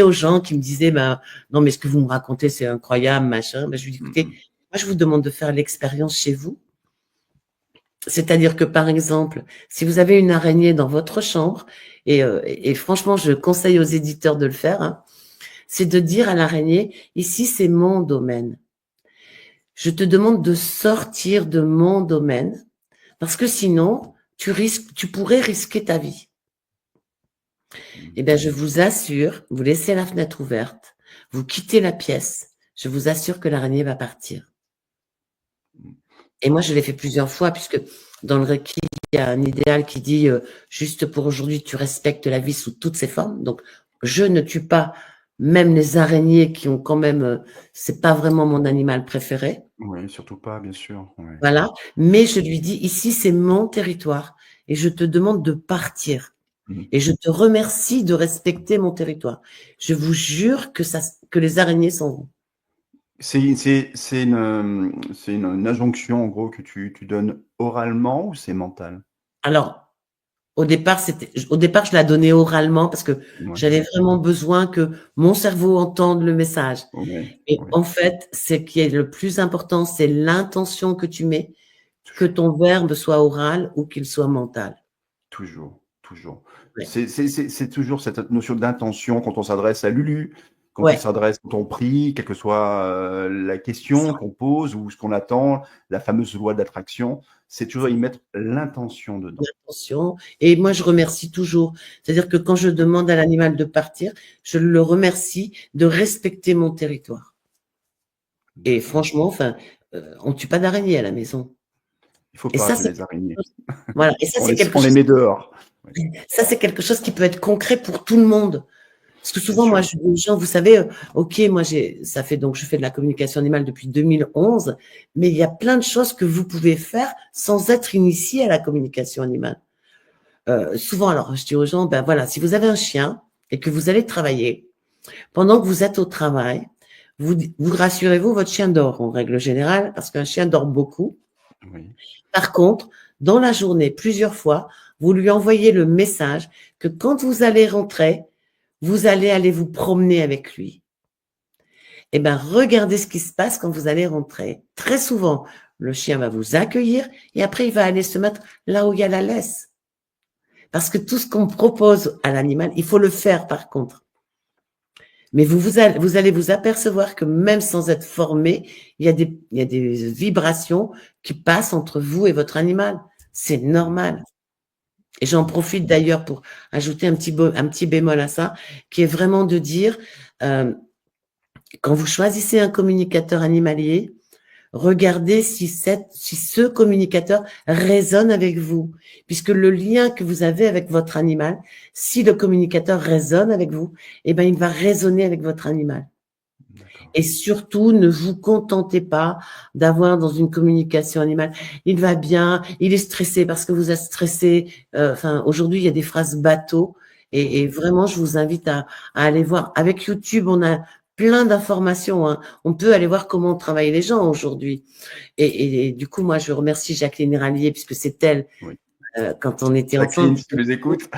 aux gens qui me disaient, ben, non, mais ce que vous me racontez, c'est incroyable, machin. Ben, je lui dis, écoutez, Mhm. moi, je vous demande de faire l'expérience chez vous. C'est-à-dire que, par exemple, si vous avez une araignée dans votre chambre, et franchement, je conseille aux éditeurs de le faire, hein, c'est de dire à l'araignée, ici, c'est mon domaine. Je te demande de sortir de mon domaine, parce que sinon, tu pourrais risquer ta vie. Eh bien, je vous assure, vous laissez la fenêtre ouverte, vous quittez la pièce, je vous assure que l'araignée va partir. Et moi, je l'ai fait plusieurs fois, puisque dans le Reiki, il y a un idéal qui dit juste pour aujourd'hui, tu respectes la vie sous toutes ses formes. Donc, je ne tue pas même les araignées qui ont quand même, c'est pas vraiment mon animal préféré. Oui, surtout pas, bien sûr. Ouais. Voilà. Mais je lui dis, ici, c'est mon territoire et je te demande de partir. Mhm. Et je te remercie de respecter mon territoire. Je vous jure que les araignées s'en vont. C'est une injonction, en gros, que tu donnes oralement ou c'est mental? Alors, au départ, je la donnais oralement parce que Ouais, j'avais vraiment besoin que mon cerveau entende le message. ouais, Et ouais. en fait, ce qui est le plus important, c'est l'intention que tu mets, que Toujours, ton verbe soit oral ou qu'il soit mental. toujours, toujours. Ouais. C'est toujours cette notion d'intention quand on s'adresse à Lulu, Ouais. quand on prie, quelle que soit la Ça, question qu'on pose ou ce qu'on attend, la fameuse loi de l'attraction, c'est toujours y mettre l'intention dedans. l'intention. Et moi, je remercie toujours. C'est-à-dire que quand je Ouais. demande à l'animal de partir, je le remercie de respecter mon territoire. Et D'accord. franchement, enfin, on tue pas d'araignées à la maison. Il faut Et pas ça, tuer c'est les quelque araignées. chose, voilà, et ça, c'est quelque On les chose met dehors. Ouais, ça, c'est quelque chose qui peut être concret pour tout le monde. Parce que bien souvent, moi, sûr. je dis aux gens, vous savez, OK, moi, ça fait donc, je fais de la communication animale depuis 2011, mais il y a plein de choses que vous pouvez faire sans être initié à la communication animale. Souvent, alors, je dis aux gens, ben voilà, si vous avez un chien et que vous allez travailler, pendant que vous êtes au travail, vous rassurez-vous, votre chien dort en règle générale, parce qu'un chien dort beaucoup. Oui. Par contre, dans la journée, plusieurs fois, vous lui envoyez le message que quand vous allez rentrer, vous allez aller vous promener avec lui. Eh bien, regardez ce qui se passe quand vous allez rentrer. Très souvent, le chien va vous accueillir et après, il va aller se mettre là où il y a la laisse. Parce que tout ce qu'on propose à l'animal, il faut le faire par contre. Mais vous allez vous apercevoir que même sans être formé, il y a des vibrations qui passent entre vous et votre animal. C'est normal. Et j'en profite d'ailleurs pour ajouter un petit bémol à ça, qui est vraiment de dire, euh, quand vous choisissez un communicateur animalier, regardez si ce communicateur résonne avec vous, puisque le lien que vous avez avec votre animal, si le communicateur résonne avec vous, eh ben, il va résonner avec votre animal. D'accord. Et surtout, ne vous contentez pas d'avoir dans une communication animale, il va bien, il est stressé parce que vous êtes stressé. Enfin, aujourd'hui, il y a des phrases bateaux et vraiment, je vous invite à aller voir. Avec YouTube, on a plein d'informations, hein. On peut aller voir comment travaillent les gens aujourd'hui. Et du coup, moi, je remercie Jacqueline Rallier puisque c'est elle, Oui. quand on était ensemble, Jacqueline, si tu nous écoutes.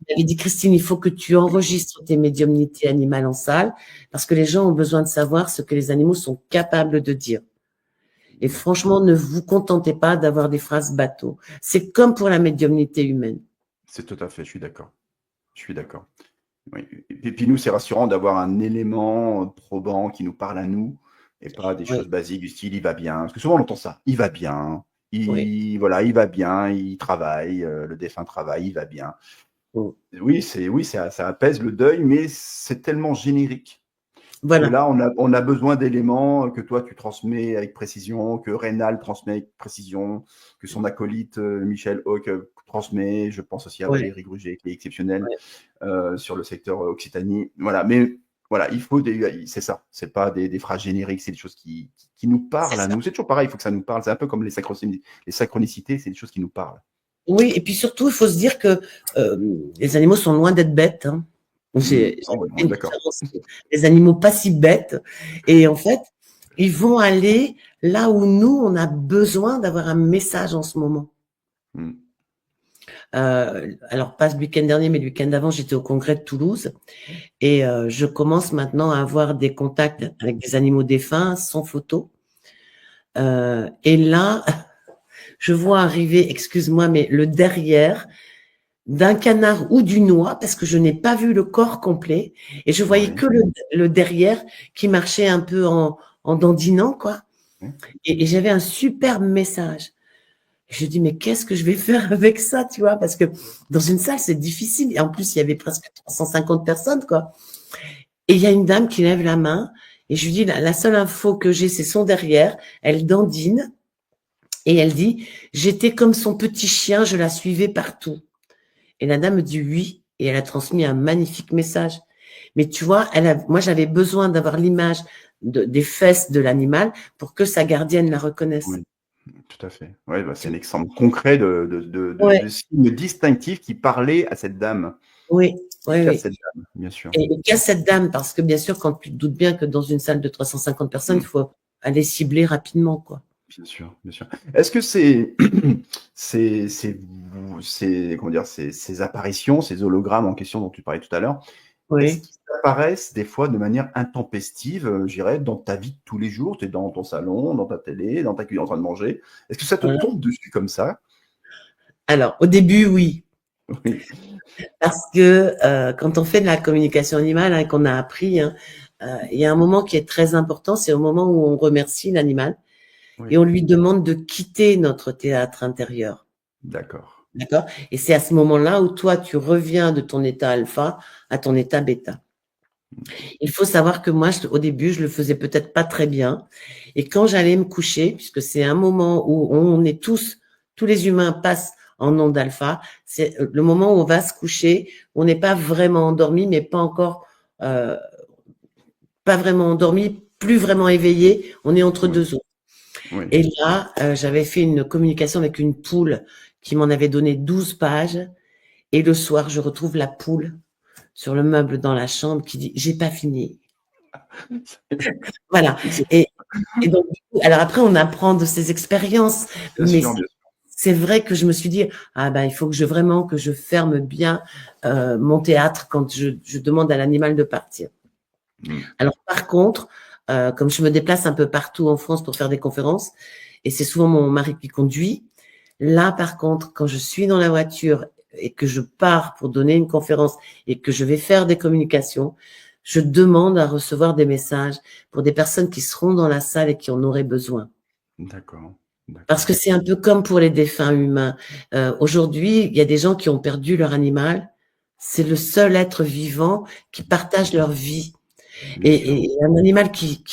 j'avais dit, Christine, il faut que tu enregistres tes médiumnités animales en salle parce que les gens ont besoin de savoir ce que les animaux sont capables de dire. Et franchement, ne vous contentez pas d'avoir des phrases bateaux. C'est comme pour la médiumnité humaine. C'est tout à fait, je suis d'accord. Je suis d'accord. Oui. Et puis nous, c'est rassurant d'avoir un élément probant qui nous parle à nous et pas des Oui, choses basiques du style il va bien. Parce que souvent on entend ça, il va bien, oui. voilà, il va bien, il travaille, le défunt travaille, il va bien. Mm. Oui, ça apaise le deuil, mais c'est tellement générique que Voilà. là, on a besoin d'éléments que toi, tu transmets avec précision, que Rénal transmet avec précision, que son acolyte Michel Hauck transmet. Je pense aussi à Ouais, Valérie Gruget, qui est exceptionnelle ouais. sur le secteur Occitanie. Voilà, mais voilà, c'est ça. C'est pas des phrases génériques, c'est des choses qui nous C'est parlent à ça. nous. C'est toujours pareil, il faut que ça nous parle. C'est un peu comme les synchronicités, c'est des choses qui nous parlent. Oui, et puis surtout, il faut se dire que les animaux sont loin d'être bêtes, hein. J'ai Oh, fait on est une d'accord. différence. Les animaux pas si bêtes. Et en fait, ils vont aller là où nous, on a besoin d'avoir un message en ce moment. Mm. Alors pas le week-end dernier, mais le week-end d'avant, j'étais au congrès de Toulouse et je commence maintenant à avoir des contacts avec des animaux défunts sans photo. Et là, je vois arriver, excuse-moi, mais le derrière d'un canard ou d'une oie, parce que je n'ai pas vu le corps complet, et je voyais Ouais. que le derrière qui marchait un peu en dandinant, quoi. Ouais. Et j'avais un superbe message. Je dis, mais qu'est-ce que je vais faire avec ça, tu vois? Parce que dans une salle, c'est difficile. Et en plus, il y avait presque 350 personnes, quoi. Et il y a une dame qui lève la main, et je lui dis, la seule info que j'ai, c'est son derrière. Elle dandine, et elle dit, j'étais comme son petit chien, je la suivais partout. Et la dame me dit oui, et elle a transmis un magnifique message. Mais tu vois, moi j'avais besoin d'avoir l'image des fesses de l'animal pour que sa gardienne la reconnaisse. Oui, tout à fait. Ouais, bah, c'est un exemple concret Ouais, de signe distinctif qui parlait à cette dame oui, et oui, qu'à oui. cette dame, bien sûr. Et qu'à cette dame, parce que bien sûr, quand tu te doutes bien que dans une salle de 350 personnes, il Mmh. faut aller cibler rapidement, quoi. Bien sûr, bien sûr. Est-ce que c'est comment dire, ces apparitions, ces hologrammes en question dont tu parlais tout à l'heure, est-ce Oui. qu'ils apparaissent des fois de manière intempestive, je dirais, dans ta vie de tous les jours? Tu es dans ton salon, dans ta télé, dans ta cuisine en train de manger. Est-ce que ça te Voilà. tombe dessus comme ça? Alors, au début, oui. Oui, Parce que quand on fait de la communication animale, hein, qu'on a appris, hein, il y a un moment qui est très important, c'est au moment où on remercie l'animal et oui, on lui demande de quitter notre théâtre intérieur. d'accord. D'accord? Et c'est à ce moment-là où toi, tu reviens de ton état alpha à ton état bêta. Il faut savoir que moi, au début, je le faisais peut-être pas très bien. Et quand j'allais me coucher, puisque c'est un moment où on est tous les humains passent en onde alpha, c'est le moment où on va se coucher, on n'est pas vraiment endormi, mais pas encore, euh, pas vraiment endormi, plus vraiment éveillé, on est entre Oui, deux eaux. oui. Et là, j'avais fait une communication avec une poule qui m'en avait donné 12 pages. Et le soir, je retrouve la poule sur le meuble dans la chambre qui dit: «J'ai pas fini». Voilà. C'est Et donc du coup, alors après on apprend de ses expériences, bien mais sûr, bien sûr. c'est vrai que je me suis dit: «Ah ben, il faut que vraiment que je ferme bien, mon théâtre quand je demande à l'animal de partir». Mmh. Alors par contre, comme je me déplace un peu partout en France pour faire des conférences et c'est souvent mon mari qui conduit, là par contre, quand je suis dans la voiture et que je pars pour donner une conférence et que je vais faire des communications, je demande à recevoir des messages pour des personnes qui seront dans la salle et qui en auraient besoin. D'accord, Parce que d'accord. c'est un peu comme pour les défunts humains. Aujourd'hui, il y a des gens qui ont perdu leur animal. C'est le seul être vivant qui partage leur vie. Bien sûr. Et un animal qui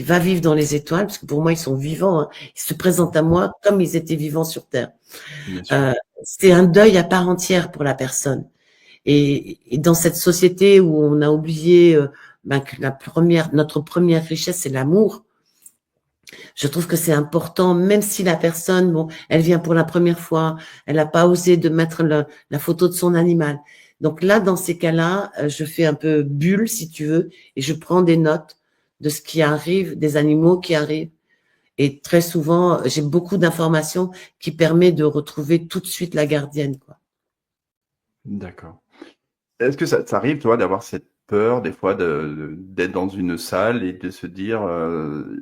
va vivre dans les étoiles, parce que pour moi, ils sont vivants, hein, ils se présentent à moi comme ils étaient vivants sur Terre. Bien sûr. Euh, c'est un deuil à part entière pour la personne. Et dans cette société où on a oublié que notre première richesse, c'est l'amour, je trouve que c'est important, même si la personne, bon, elle vient pour la première fois, elle n'a pas osé de mettre la photo de son animal. Donc là, dans ces cas-là, je fais un peu bulle, si tu veux, et je prends des notes de ce qui arrive, des animaux qui arrivent. Et très souvent, j'ai beaucoup d'informations qui permettent de retrouver tout de suite la gardienne, quoi. D'accord. Est-ce que ça t'arrive, toi, d'avoir cette peur, des fois, d'être dans une salle et de se dire,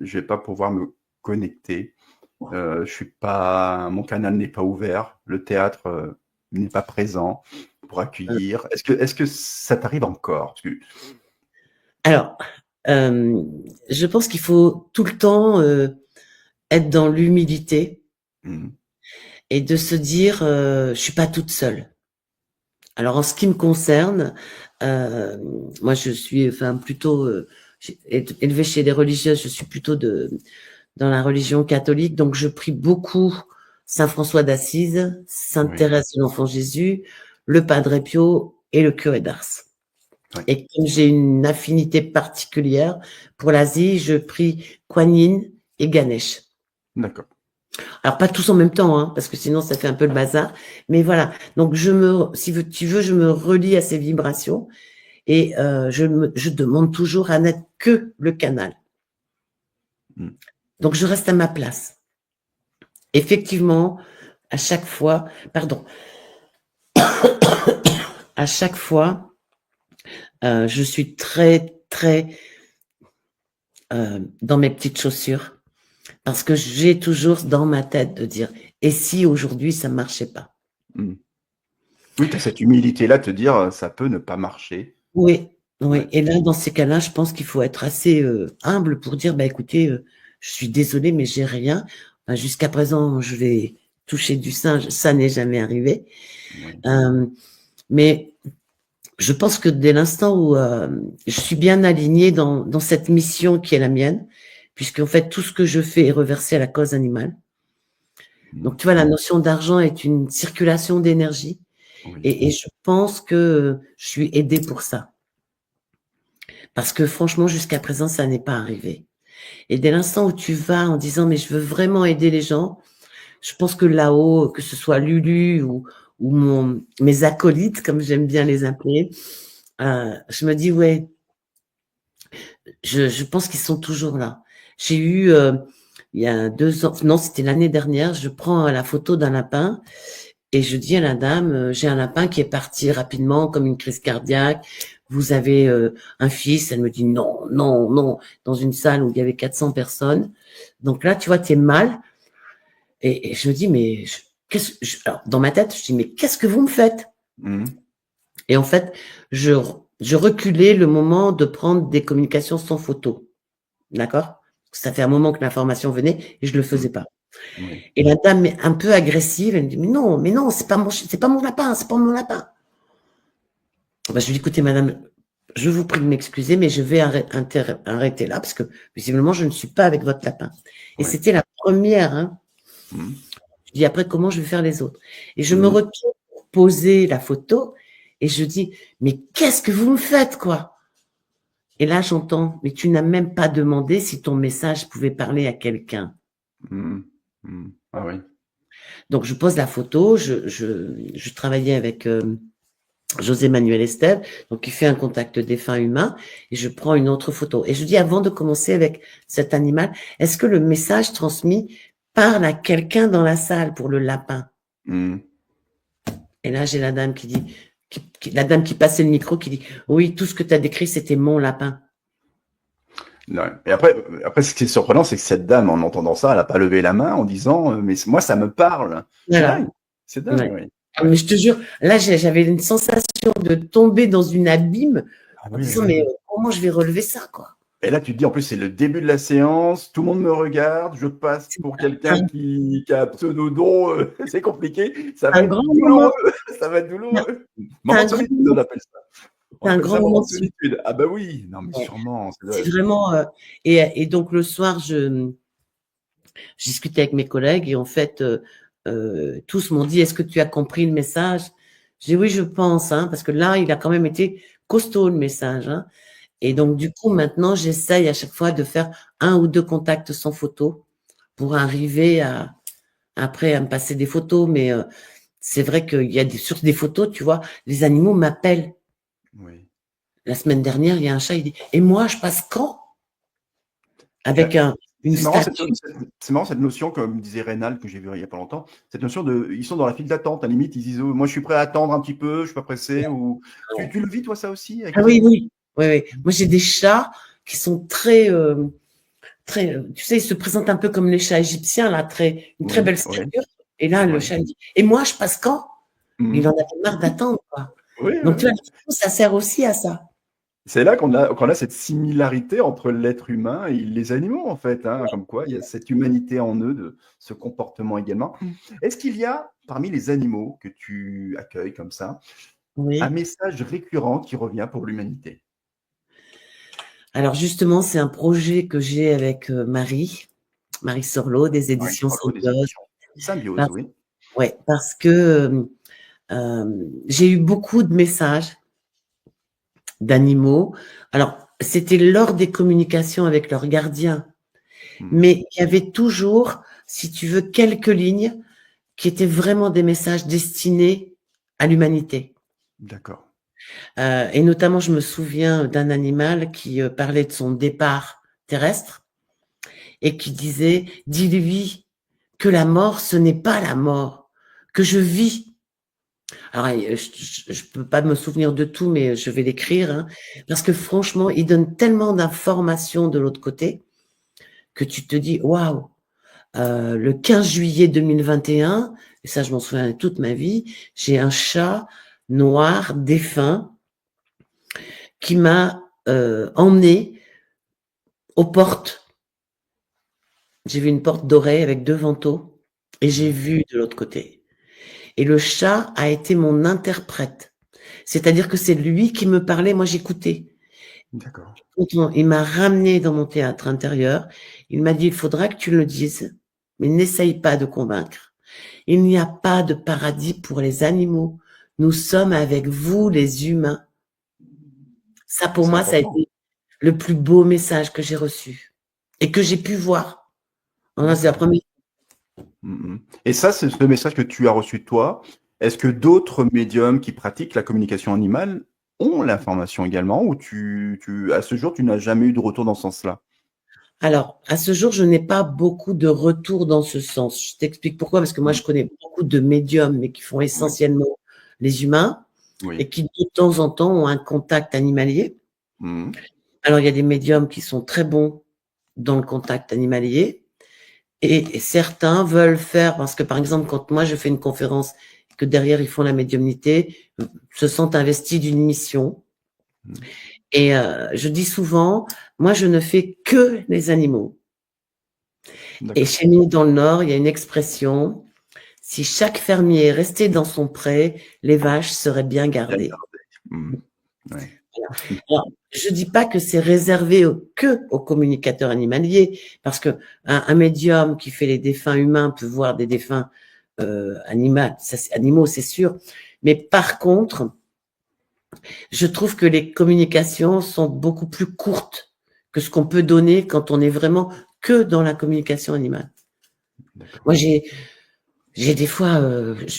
je vais pas pouvoir me connecter, je suis pas, mon canal n'est pas ouvert, le théâtre n'est pas présent pour accueillir. Est-ce que ça t'arrive encore? Parce que, Alors, euh, je pense qu'il faut tout le temps être dans l'humilité mmh, et de se dire, je suis pas toute seule. Alors en ce qui me concerne, euh, moi je suis enfin plutôt élevée chez des religieuses, je suis plutôt dans la religion catholique, donc je prie beaucoup Saint François d'Assise, Sainte oui, Thérèse de l'Enfant Jésus, le Padre Pio et le curé d'Ars. oui, Et comme j'ai une affinité particulière pour l'Asie, je prie Kuan Yin et Ganesh. d'accord, Alors pas tous en même temps, hein, parce que sinon ça fait un peu le bazar. Mais voilà. Donc si tu veux, je me relie à ces vibrations et je demande toujours à n'être que le canal. mmh, Donc je reste à ma place. Effectivement, à chaque fois, pardon, à chaque fois, je suis très, très dans mes petites chaussures parce que j'ai toujours dans ma tête de dire et si aujourd'hui ça ne marchait pas. Oui, tu as cette humilité-là de te dire ça peut ne pas marcher. Oui, oui. Ouais. Et là, dans ces cas-là, je pense qu'il faut être assez humble pour dire bah, écoutez, je suis désolée, mais j'ai rien. Jusqu'à présent, je vais toucher du singe, ça n'est jamais arrivé. Oui. Mais je pense que dès l'instant où je suis bien alignée dans cette mission qui est la mienne, puisqu'en fait, tout ce que je fais est reversé à la cause animale. Donc, tu vois, la notion d'argent est une circulation d'énergie. Oui. Et je pense que je suis aidée pour ça. Parce que franchement, jusqu'à présent, ça n'est pas arrivé. Et dès l'instant où tu vas en disant, mais je veux vraiment aider les gens, je pense que là-haut, que ce soit Lulu ou mes acolytes, comme j'aime bien les appeler, je me dis, ouais, je pense qu'ils sont toujours là. J'ai eu, il y a 2 ans, non, c'était l'année dernière, je prends la photo d'un lapin et je dis à la dame, j'ai un lapin qui est parti rapidement comme une crise cardiaque. Vous avez un fils? Elle me dit non, non, non, dans une salle où il y avait 400 personnes. Donc là, tu vois, tu es mal. Et je me dis, mais alors, dans ma tête, je dis, mais qu'est-ce que vous me faites? Et en fait, je reculais le moment de prendre des communications sans photo. D'accord? Ça fait un moment que l'information venait et je le faisais pas. Oui. Et la dame est un peu agressive, elle me dit, mais non, c'est pas mon lapin, c'est pas mon lapin. Ben, je lui dis, écoutez, madame, je vous prie de m'excuser, mais je vais arrêter là, parce que visiblement, je ne suis pas avec votre lapin. Et c'était la première, hein. Je dis, après, comment je vais faire les autres? Et je me retourne pour poser la photo, et je dis, mais qu'est-ce que vous me faites, quoi? Et là, j'entends, mais tu n'as même pas demandé si ton message pouvait parler à quelqu'un. Ah oui. Donc, je pose la photo, je travaillais avec José Manuel Estève, donc il fait un contact défunt humain, et je prends une autre photo. Et je dis, avant de commencer avec cet animal, est-ce que le message transmis parle à quelqu'un dans la salle pour le lapin? Et là, j'ai la dame qui dit, la dame qui passait le micro, qui dit, oui, tout ce que tu as décrit, c'était mon lapin. Non. Et après, ce qui est surprenant, c'est que cette dame, en entendant ça, elle n'a pas levé la main en disant mais moi, ça me parle. Voilà. C'est dingue, oui. Mais je te jure, là, j'avais une sensation de tomber dans une abîme en disant, mais comment je vais relever ça, quoi? Et là, tu te dis, en plus, c'est le début de la séance, tout le monde me regarde, je passe pour quelqu'un qui a un pseudo-don, c'est compliqué, ça va être douloureux, ça va être douloureux. Moment de solitude, on appelle ça. C'est un grand moment de solitude. Ah bah oui, non mais sûrement. C'est vraiment, et donc le soir, je discutais avec mes collègues et en fait, tous m'ont dit, est-ce que tu as compris le message? J'ai dit oui, je pense, hein, parce que là, il a quand même été costaud le message, hein. Et donc, du coup, maintenant, j'essaye à chaque fois de faire 1 ou 2 contacts sans photo pour arriver après à me passer des photos. Mais c'est vrai qu'il y a sur des photos, tu vois, les animaux m'appellent. Oui. La semaine dernière, il y a un chat, il dit, et moi, je passe quand? Avec une statue. C'est marrant cette notion, comme disait Reynald, que j'ai vu il n'y a pas longtemps, cette notion ils sont dans la file d'attente, à la limite, ils disent, moi je suis prêt à attendre un petit peu, je ne suis pas pressé. Ou... Tu le vis toi ça aussi avec oui, oui. Moi j'ai des chats qui sont très, tu sais, ils se présentent un peu comme les chats égyptiens, là, une très belle stature. Et là, le chat dit, et moi je passe quand? Il en avait marre d'attendre, quoi. Donc tu vois, ça sert aussi à ça. C'est là qu'on a cette similarité entre l'être humain et les animaux, en fait, hein, comme quoi il y a cette humanité en eux, de ce comportement également. Est-ce qu'il y a, parmi les animaux que tu accueilles comme ça, un message récurrent qui revient pour l'humanité? Alors justement, c'est un projet que j'ai avec Marie Sorlot, des éditions Symbiose. Symbiose, oui. Ouais, parce que j'ai eu beaucoup de messages d'animaux. Alors, c'était lors des communications avec leurs gardiens, mais il y avait toujours, si tu veux, quelques lignes qui étaient vraiment des messages destinés à l'humanité. D'accord. Et notamment, je me souviens d'un animal qui parlait de son départ terrestre et qui disait, dis-lui que la mort, ce n'est pas la mort, que je vis. Alors, je peux pas me souvenir de tout, mais je vais l'écrire, hein, parce que franchement, il donne tellement d'informations de l'autre côté que tu te dis: «Waouh!» Le 15 juillet 2021, et ça je m'en souviens toute ma vie, j'ai un chat noir défunt qui m'a emmenée aux portes. J'ai vu une porte dorée avec 2 vantaux et j'ai vu de l'autre côté. Et le chat a été mon interprète. C'est-à-dire que c'est lui qui me parlait, moi j'écoutais. D'accord. Quand il m'a ramenée dans mon théâtre intérieur, il m'a dit: «Il faudra que tu le dises, mais n'essaye pas de convaincre. Il n'y a pas de paradis pour les animaux. Nous sommes avec vous les humains.» Ça pour C'est moi, ça a important. été le plus beau message que j'ai reçu et que j'ai pu voir. C'est la D'accord. première. Et ça, c'est le message que tu as reçu de toi. Est-ce que d'autres médiums qui pratiquent la communication animale ont l'information également ou à ce jour, tu n'as jamais eu de retour dans ce sens-là? Alors, à ce jour, je n'ai pas beaucoup de retours dans ce sens. Je t'explique pourquoi, parce que moi, Mmh. je connais beaucoup de médiums, mais qui font Oui, essentiellement les humains et oui. qui, de temps en temps, ont un contact animalier. Mmh. Alors, il y a des médiums qui sont très bons dans le contact animalier et certains veulent faire, parce que, par exemple, quand moi, je fais une conférence et que derrière, ils font la médiumnité, se sentent investis d'une mission. Mmh. Et je dis souvent, moi, je ne fais que les animaux. Et D'accord. chez nous, dans le Nord, il y a une expression: si chaque fermier restait dans son pré, les vaches seraient bien Bien gardées. gardé. Mmh. Ouais. Alors, je dis pas que c'est réservé que aux communicateurs animaliers, parce que un médium qui fait les défunts humains peut voir des défunts animaux, c'est sûr. Mais par contre, je trouve que les communications sont beaucoup plus courtes que ce qu'on peut donner quand on est vraiment que dans la communication animale. D'accord. Moi, j'ai des fois,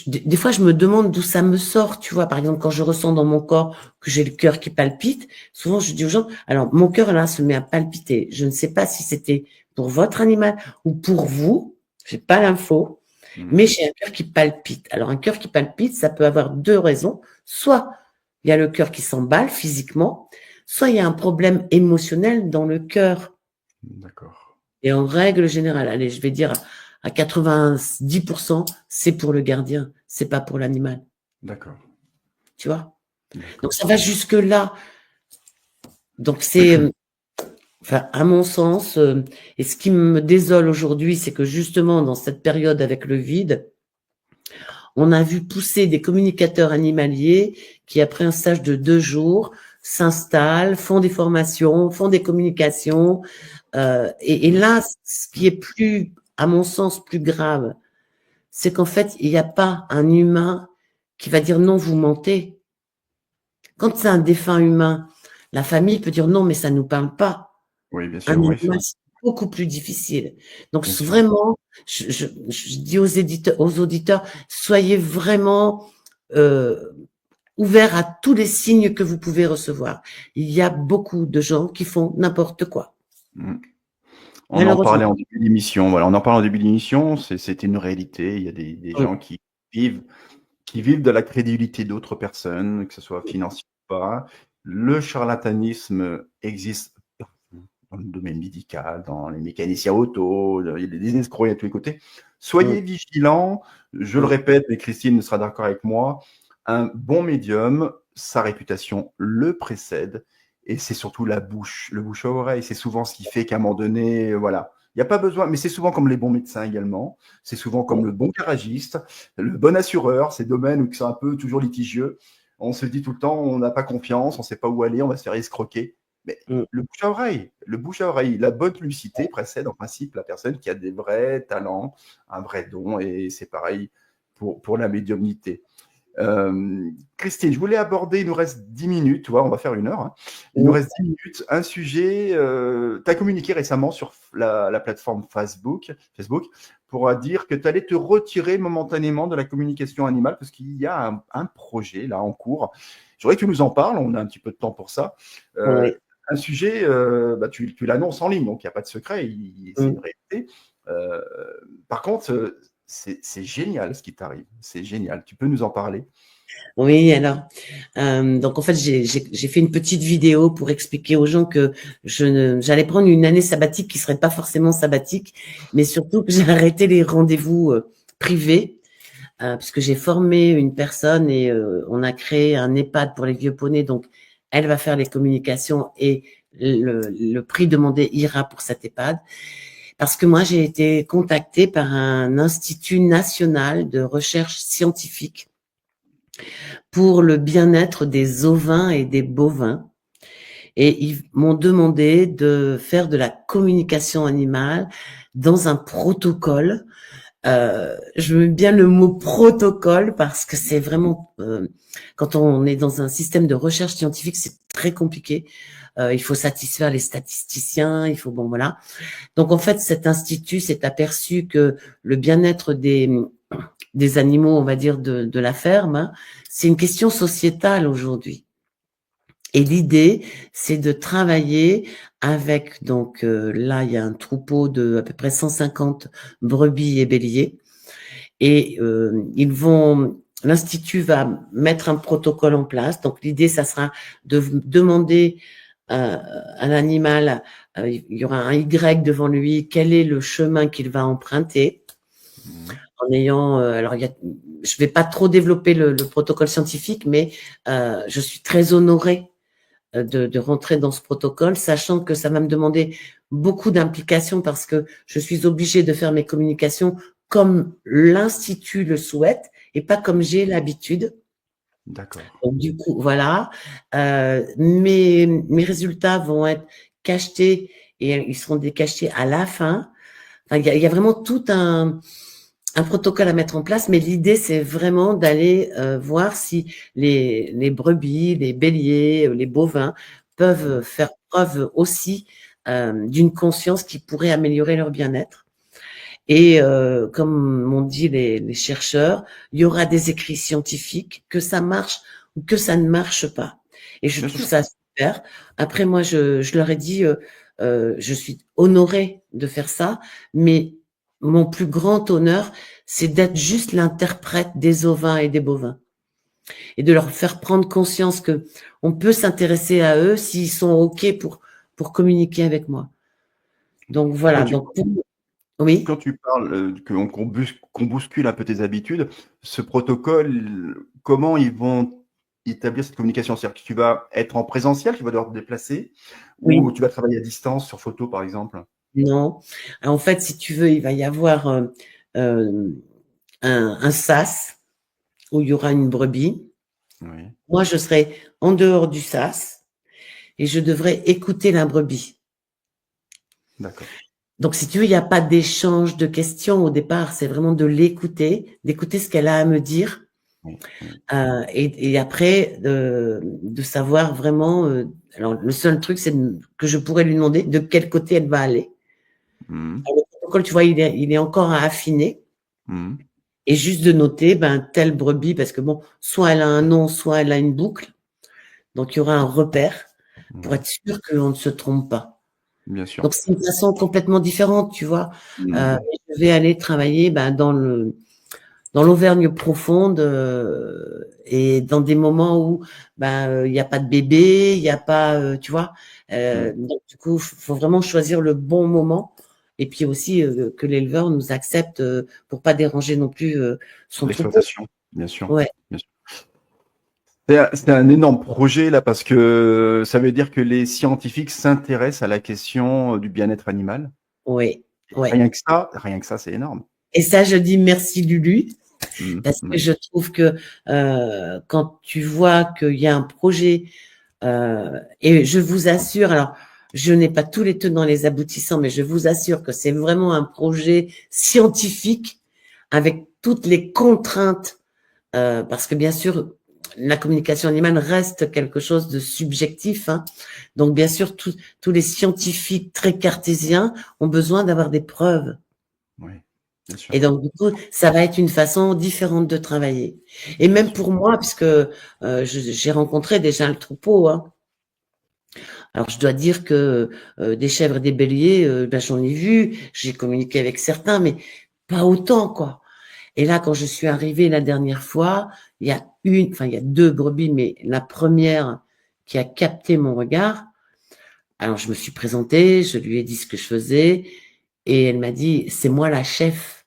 des fois, je me demande d'où ça me sort, tu vois. Par exemple, quand je ressens dans mon corps que j'ai le cœur qui palpite, souvent je dis aux gens, alors mon cœur là se met à palpiter. Je ne sais pas si c'était pour votre animal ou pour vous, j'ai pas l'info, Mmh. mais j'ai un cœur qui palpite. Alors un cœur qui palpite, ça peut avoir deux raisons. Soit il y a le cœur qui s'emballe physiquement, soit il y a un problème émotionnel dans le cœur. D'accord. Et en règle générale, allez, je vais dire à 90%, c'est pour le gardien, c'est pas pour l'animal. D'accord. Tu vois? Donc D'accord. ça va jusque-là. Donc c'est, enfin, à mon sens, et ce qui me désole aujourd'hui, c'est que justement, dans cette période avec le vide, on a vu pousser des communicateurs animaliers qui, après un stage de 2 jours, s'installent, font des formations, font des communications. Et là, ce qui est plus, à mon sens, plus grave, c'est qu'en fait, il n'y a pas un humain qui va dire non, vous mentez. Quand c'est un défunt humain, la famille peut dire non, mais ça ne nous parle pas. Oui, bien Un sûr, oui, animal, c'est beaucoup plus difficile. Donc, bien sûr. vraiment, je dis aux auditeurs, soyez vraiment euh, ouverts à tous les signes que vous pouvez recevoir. Il y a beaucoup de gens qui font n'importe quoi, Mmh. On en malheureusement. parlait en début d'émission, voilà, on en parlait en début d'émission, c'était une réalité. Il y a des gens vivent qui vivent de la crédulité d'autres personnes, que ce soit financier ou pas. Le charlatanisme existe partout, dans le domaine médical, dans les mécaniciens auto, il y a des escrocs à tous les côtés. Soyez vigilants, je le répète, mais Christine sera d'accord avec moi, un bon médium, sa réputation le précède, et c'est surtout le bouche à oreille. C'est souvent ce qui fait qu'à un moment donné, voilà, il n'y a pas besoin, mais c'est souvent comme les bons médecins également, c'est souvent comme le bon garagiste, le bon assureur, ces domaines où c'est un peu toujours litigieux. On se dit tout le temps, on n'a pas confiance, on ne sait pas où aller, on va se faire escroquer. Mais le bouche à oreille, la bonne publicité précède en principe la personne qui a des vrais talents, un vrai don, et c'est pareil pour la médiumnité. Christine, je voulais aborder, il nous reste 10 minutes, tu vois, on va faire 1 heure. Hein. Il nous reste 10 minutes. Un sujet, tu as communiqué récemment sur la plateforme Facebook pour dire que tu allais te retirer momentanément de la communication animale parce qu'il y a un projet là en cours. Je voudrais que tu nous en parles, on a un petit peu de temps pour ça. Oui. Un sujet, tu l'annonces en ligne, donc il n'y a pas de secret, c'est une réalité. Par contre, C'est génial ce qui t'arrive. C'est génial. Tu peux nous en parler? Oui, alors, donc en fait, j'ai fait une petite vidéo pour expliquer aux gens que j'allais prendre une année sabbatique qui serait pas forcément sabbatique, mais surtout que j'ai arrêté les rendez-vous privés, puisque j'ai formé une personne et on a créé un EHPAD pour les vieux poneys, donc elle va faire les communications et le prix demandé ira pour cet EHPAD. Parce que moi, j'ai été contactée par un institut national de recherche scientifique pour le bien-être des ovins et des bovins. Et ils m'ont demandé de faire de la communication animale dans un protocole. Je mets bien le mot protocole parce que c'est vraiment, quand on est dans un système de recherche scientifique, c'est très compliqué. Il faut satisfaire les statisticiens, il faut, bon voilà. Donc en fait, cet institut s'est aperçu que le bien-être des animaux, on va dire, de la ferme, hein, c'est une question sociétale aujourd'hui. Et l'idée, c'est de travailler avec, donc là, il y a un troupeau de à peu près 150 brebis et béliers. Et l'Institut va mettre un protocole en place. Donc l'idée, ça sera de demander à l'animal, il y aura un Y devant lui, quel est le chemin qu'il va emprunter. En ayant, alors je vais pas trop développer le protocole scientifique, mais je suis très honorée de rentrer dans ce protocole, sachant que ça va me demander beaucoup d'implication parce que je suis obligée de faire mes communications comme l'Institut le souhaite et pas comme j'ai l'habitude. D'accord. Donc, du coup, voilà. Mes résultats vont être cachetés et ils seront décachés à la fin. Enfin, il y a vraiment tout un protocole à mettre en place, mais l'idée, c'est vraiment d'aller voir si les brebis, les béliers, les bovins peuvent faire preuve aussi d'une conscience qui pourrait améliorer leur bien-être. Et comme m'ont dit les chercheurs, il y aura des écrits scientifiques, que ça marche ou que ça ne marche pas. Et je Bien trouve sûr. ça super. Après, moi, je leur ai dit, je suis honorée de faire ça, mais mon plus grand honneur, c'est d'être juste l'interprète des ovins et des bovins et de leur faire prendre conscience que on peut s'intéresser à eux s'ils sont OK pour communiquer avec moi. Donc voilà. Quand tu, Donc oui. quand tu parles qu'on bouscule un peu tes habitudes, ce protocole, comment ils vont établir cette communication? C'est-à-dire que tu vas être en présentiel, tu vas devoir te déplacer, ou Oui. tu vas travailler à distance sur photo, par exemple? Non. En fait, si tu veux, il va y avoir euh, un sas où il y aura une brebis. Oui, Moi, je serai en dehors du sas et je devrais écouter la brebis. d'accord. Donc, si tu veux, il n'y a pas d'échange de questions au départ. C'est vraiment de l'écouter, d'écouter ce qu'elle a à me dire. Oui, oui. Et après, de savoir vraiment. Alors, le seul truc, c'est que je pourrais lui demander de quel côté elle va aller. Mhm. Alors, le protocole, tu vois, il est encore à affiner. Mhm. Et juste de noter, ben, telle brebis, parce que bon, soit elle a un nom, soit elle a une boucle. Donc, il y aura un repère pour Oui, être sûr qu'on ne se trompe pas. bien sûr. Donc, c'est une façon complètement différente, tu vois. Mhm. Je vais aller travailler ben, dans l'Auvergne profonde et dans des moments où ben, il n'y a pas de bébé, il n'y a pas, tu vois. Mhm. Donc, du coup, faut vraiment choisir le bon moment. Et puis aussi que l'éleveur nous accepte pour pas déranger non plus son troupeau. L'exploitation, bien sûr. Ouais, Bien sûr. C'est un énorme projet là parce que ça veut dire que les scientifiques s'intéressent à la question du bien-être animal. ouais, Et ouais. rien que ça, c'est énorme. Et ça, je dis merci Lulu, Mhm. parce que Oui. je trouve que quand tu vois qu'il y a un projet, et je vous assure, alors je n'ai pas tous les tenants, les aboutissants, mais je vous assure que c'est vraiment un projet scientifique avec toutes les contraintes, parce que bien sûr, la communication animale reste quelque chose de subjectif, hein. Donc bien sûr, tous les scientifiques très cartésiens ont besoin d'avoir des preuves. Oui, bien sûr, Et donc, du coup, ça va être une façon différente de travailler. Et bien même sûr. pour moi, puisque j'ai rencontré déjà le troupeau, hein. Alors, je dois dire que des chèvres et des béliers, ben, j'en ai vu, j'ai communiqué avec certains, mais pas autant, quoi. Et là, quand je suis arrivée la dernière fois, il y a 2 brebis, mais la première qui a capté mon regard. Alors, je me suis présentée, je lui ai dit ce que je faisais et elle m'a dit: «C'est moi la chef».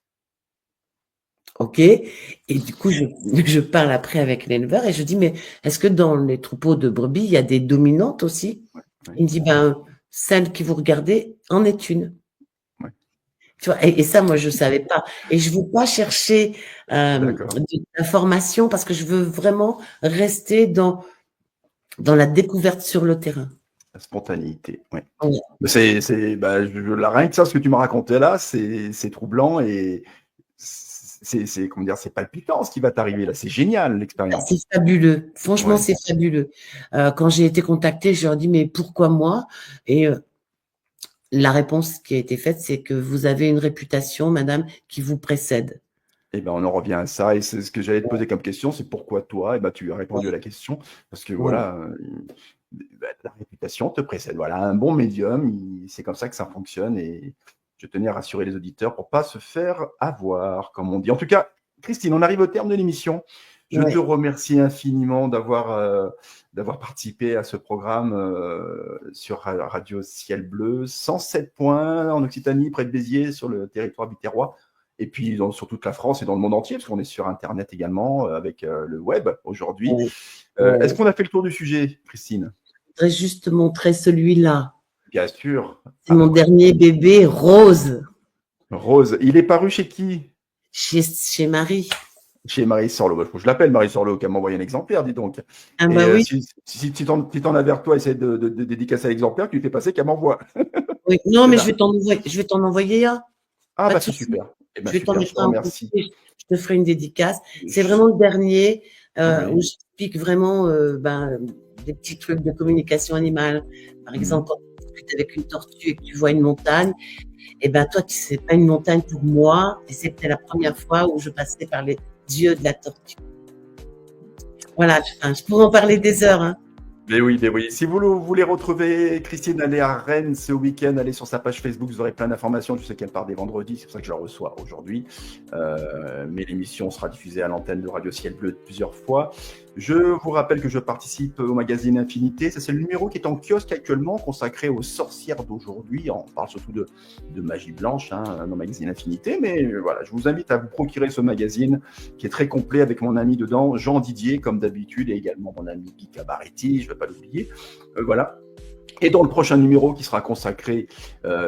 OK, et du coup, je parle après avec l'éleveur et je dis: «Mais est-ce que dans les troupeaux de brebis, il y a des dominantes aussi?» Ouais, ouais, Il me dit: «Ben, celle que vous regardez en est une». ouais. Tu vois? Et ça, moi, je savais pas et je veux pas chercher, D'accord. de l'information parce que je veux vraiment rester dans la découverte sur le terrain. La spontanéité, ouais. Ouais. Mais bah, là, rien que ça, ce que tu m'as raconté là, c'est troublant et comment dire? C'est palpitant ce qui va t'arriver là. C'est génial C'est l'expérience. fabuleux. Franchement, Ouais. c'est fabuleux. Quand j'ai été contactée, je leur ai dit: «Mais pourquoi moi?» et la réponse qui a été faite, c'est que: «Vous avez une réputation, madame, qui vous précède». Et ben, on en revient à ça et c'est ce que j'allais te poser comme question, c'est pourquoi toi? Et ben, tu as répondu à Ouais, la question parce que ouais, voilà, bah, la réputation te précède. Voilà, un bon médium, c'est comme ça que ça fonctionne et je tenais à rassurer les auditeurs pour pas se faire avoir, comme on dit. En tout cas, Christine, on arrive au terme de l'émission. Je te ouais. remercie infiniment d'avoir participé à ce programme, sur Radio Ciel Bleu. 107 points en Occitanie, près de Béziers, sur le territoire biterrois et puis sur toute la France et dans le monde entier, parce qu'on est sur internet également, avec, le web aujourd'hui. Ouais, Est-ce ouais. qu'on a fait le tour du sujet, Christine? Je voudrais juste montrer celui-là. Bien sûr. C'est Ah mon bah, ouais. dernier bébé rose Rose, il est paru chez qui? chez Marie. Chez Marie Sorlo. Bah, faut que je l'appelle Marie Sorlo, qu'elle m'envoie un exemplaire, dis donc. Ah Et bah oui, si t'en as vers toi, essaie de dédicacer l'exemplaire, tu lui fais passer qu'elle m'envoie. oui. Non, Eh mais ben, je vais t'en envoyer un. ah Pas bah de c'est souci. super. Eh ben Je vais t'en super, je mettre te un en copie remercie. et je te ferai une dédicace. C'est Je- vraiment le dernier, où Oui. j'explique vraiment, des petits trucs de communication animale. Par exemple, Mhm. quand tu discutes avec une tortue et que tu vois une montagne, et ben, toi, c'est pas une montagne pour moi et c'était la première fois où je passais par les yeux de la tortue. Voilà, enfin, je pourrais en parler des heures, hein. Mais oui, mais oui. Si vous voulez retrouver Christine, allez à Rennes ce week-end, allez sur sa page Facebook, vous aurez plein d'informations. Je sais qu'elle part des vendredis, c'est pour ça que je la reçois aujourd'hui. Mais l'émission sera diffusée à l'antenne de Radio Ciel Bleu plusieurs fois. Je vous rappelle que je participe au magazine Infinité. Ça, c'est le numéro qui est en kiosque actuellement, consacré aux sorcières d'aujourd'hui. On parle surtout de magie blanche, hein, dans le magazine Infinité. Mais voilà, je vous invite à vous procurer ce magazine qui est très complet avec mon ami dedans, Jean Didier, comme d'habitude, et également mon ami Guy Cabaretti, je ne vais pas l'oublier. Voilà. Et dans le prochain numéro qui sera consacré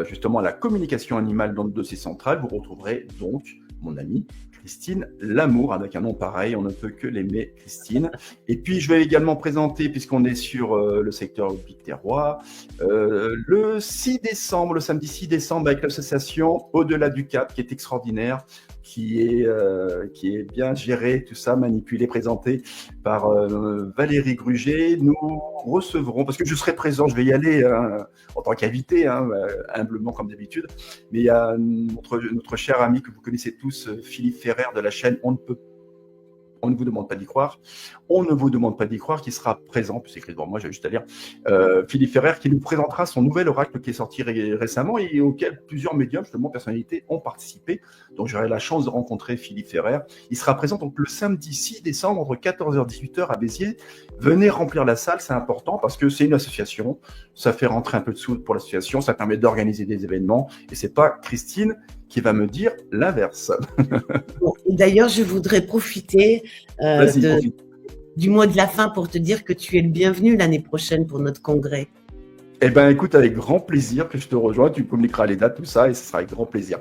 justement à la communication animale dans le dossier central, vous retrouverez donc mon ami Christine Lamour, avec un nom pareil, on ne peut que l'aimer, Christine. Et puis je vais également présenter, puisqu'on est sur le secteur biterrois, le 6 décembre, le samedi 6 décembre, avec l'association Au-delà du Cap, qui est extraordinaire, qui est bien géré, tout ça, manipulé, présenté par Valérie Gruget. Nous recevrons, parce que je serai présent, je vais y aller en tant qu'invité, humblement comme d'habitude, mais il y a notre cher ami que vous connaissez tous, Philippe Ferrer de la chaîne On ne vous demande pas d'y croire. On ne vous demande pas d'y croire, qui sera présent, puis c'est écrit devant moi, j'ai juste à lire, Philippe Ferrer, qui nous présentera son nouvel oracle qui est sorti récemment et auquel plusieurs médiums, justement, personnalités, ont participé. Donc j'aurai la chance de rencontrer Philippe Ferrer. Il sera présent donc le samedi 6 décembre, entre 14h et 18h à Béziers. Venez remplir la salle, c'est important, parce que c'est une association, ça fait rentrer un peu de sous pour l'association, ça permet d'organiser des événements, et c'est pas Christine qui va me dire l'inverse. Bon, et d'ailleurs, je voudrais profiter Vas-y, profite. du mot de la fin pour te dire que tu es le bienvenu l'année prochaine pour notre congrès. Eh ben, écoute, avec grand plaisir que je te rejoins. Tu me communiqueras les dates, tout ça, et ce sera avec grand plaisir.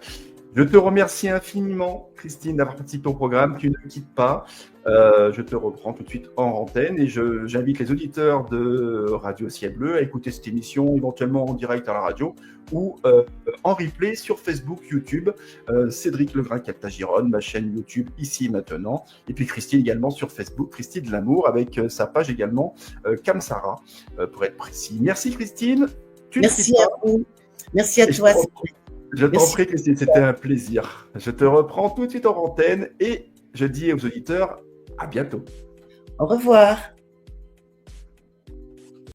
Je te remercie infiniment, Christine, d'avoir participé au programme. Tu ne quittes pas. Je te reprends tout de suite en antenne et j'invite les auditeurs de Radio Ciel Bleu à écouter cette émission éventuellement en direct à la radio ou en replay sur Facebook, YouTube. Cédric Legrin-Caltagirone, ma chaîne YouTube ici maintenant. Et puis Christine également sur Facebook, Christine de l'Amour, avec sa page également Kamsara, pour être précis. Merci Christine. Tu ne quittes Merci à pas. vous. Merci à toi. Je t'en Merci. prie, Christine, c'était un plaisir. Je te reprends tout de suite en antenne et je dis aux auditeurs à bientôt. Au revoir.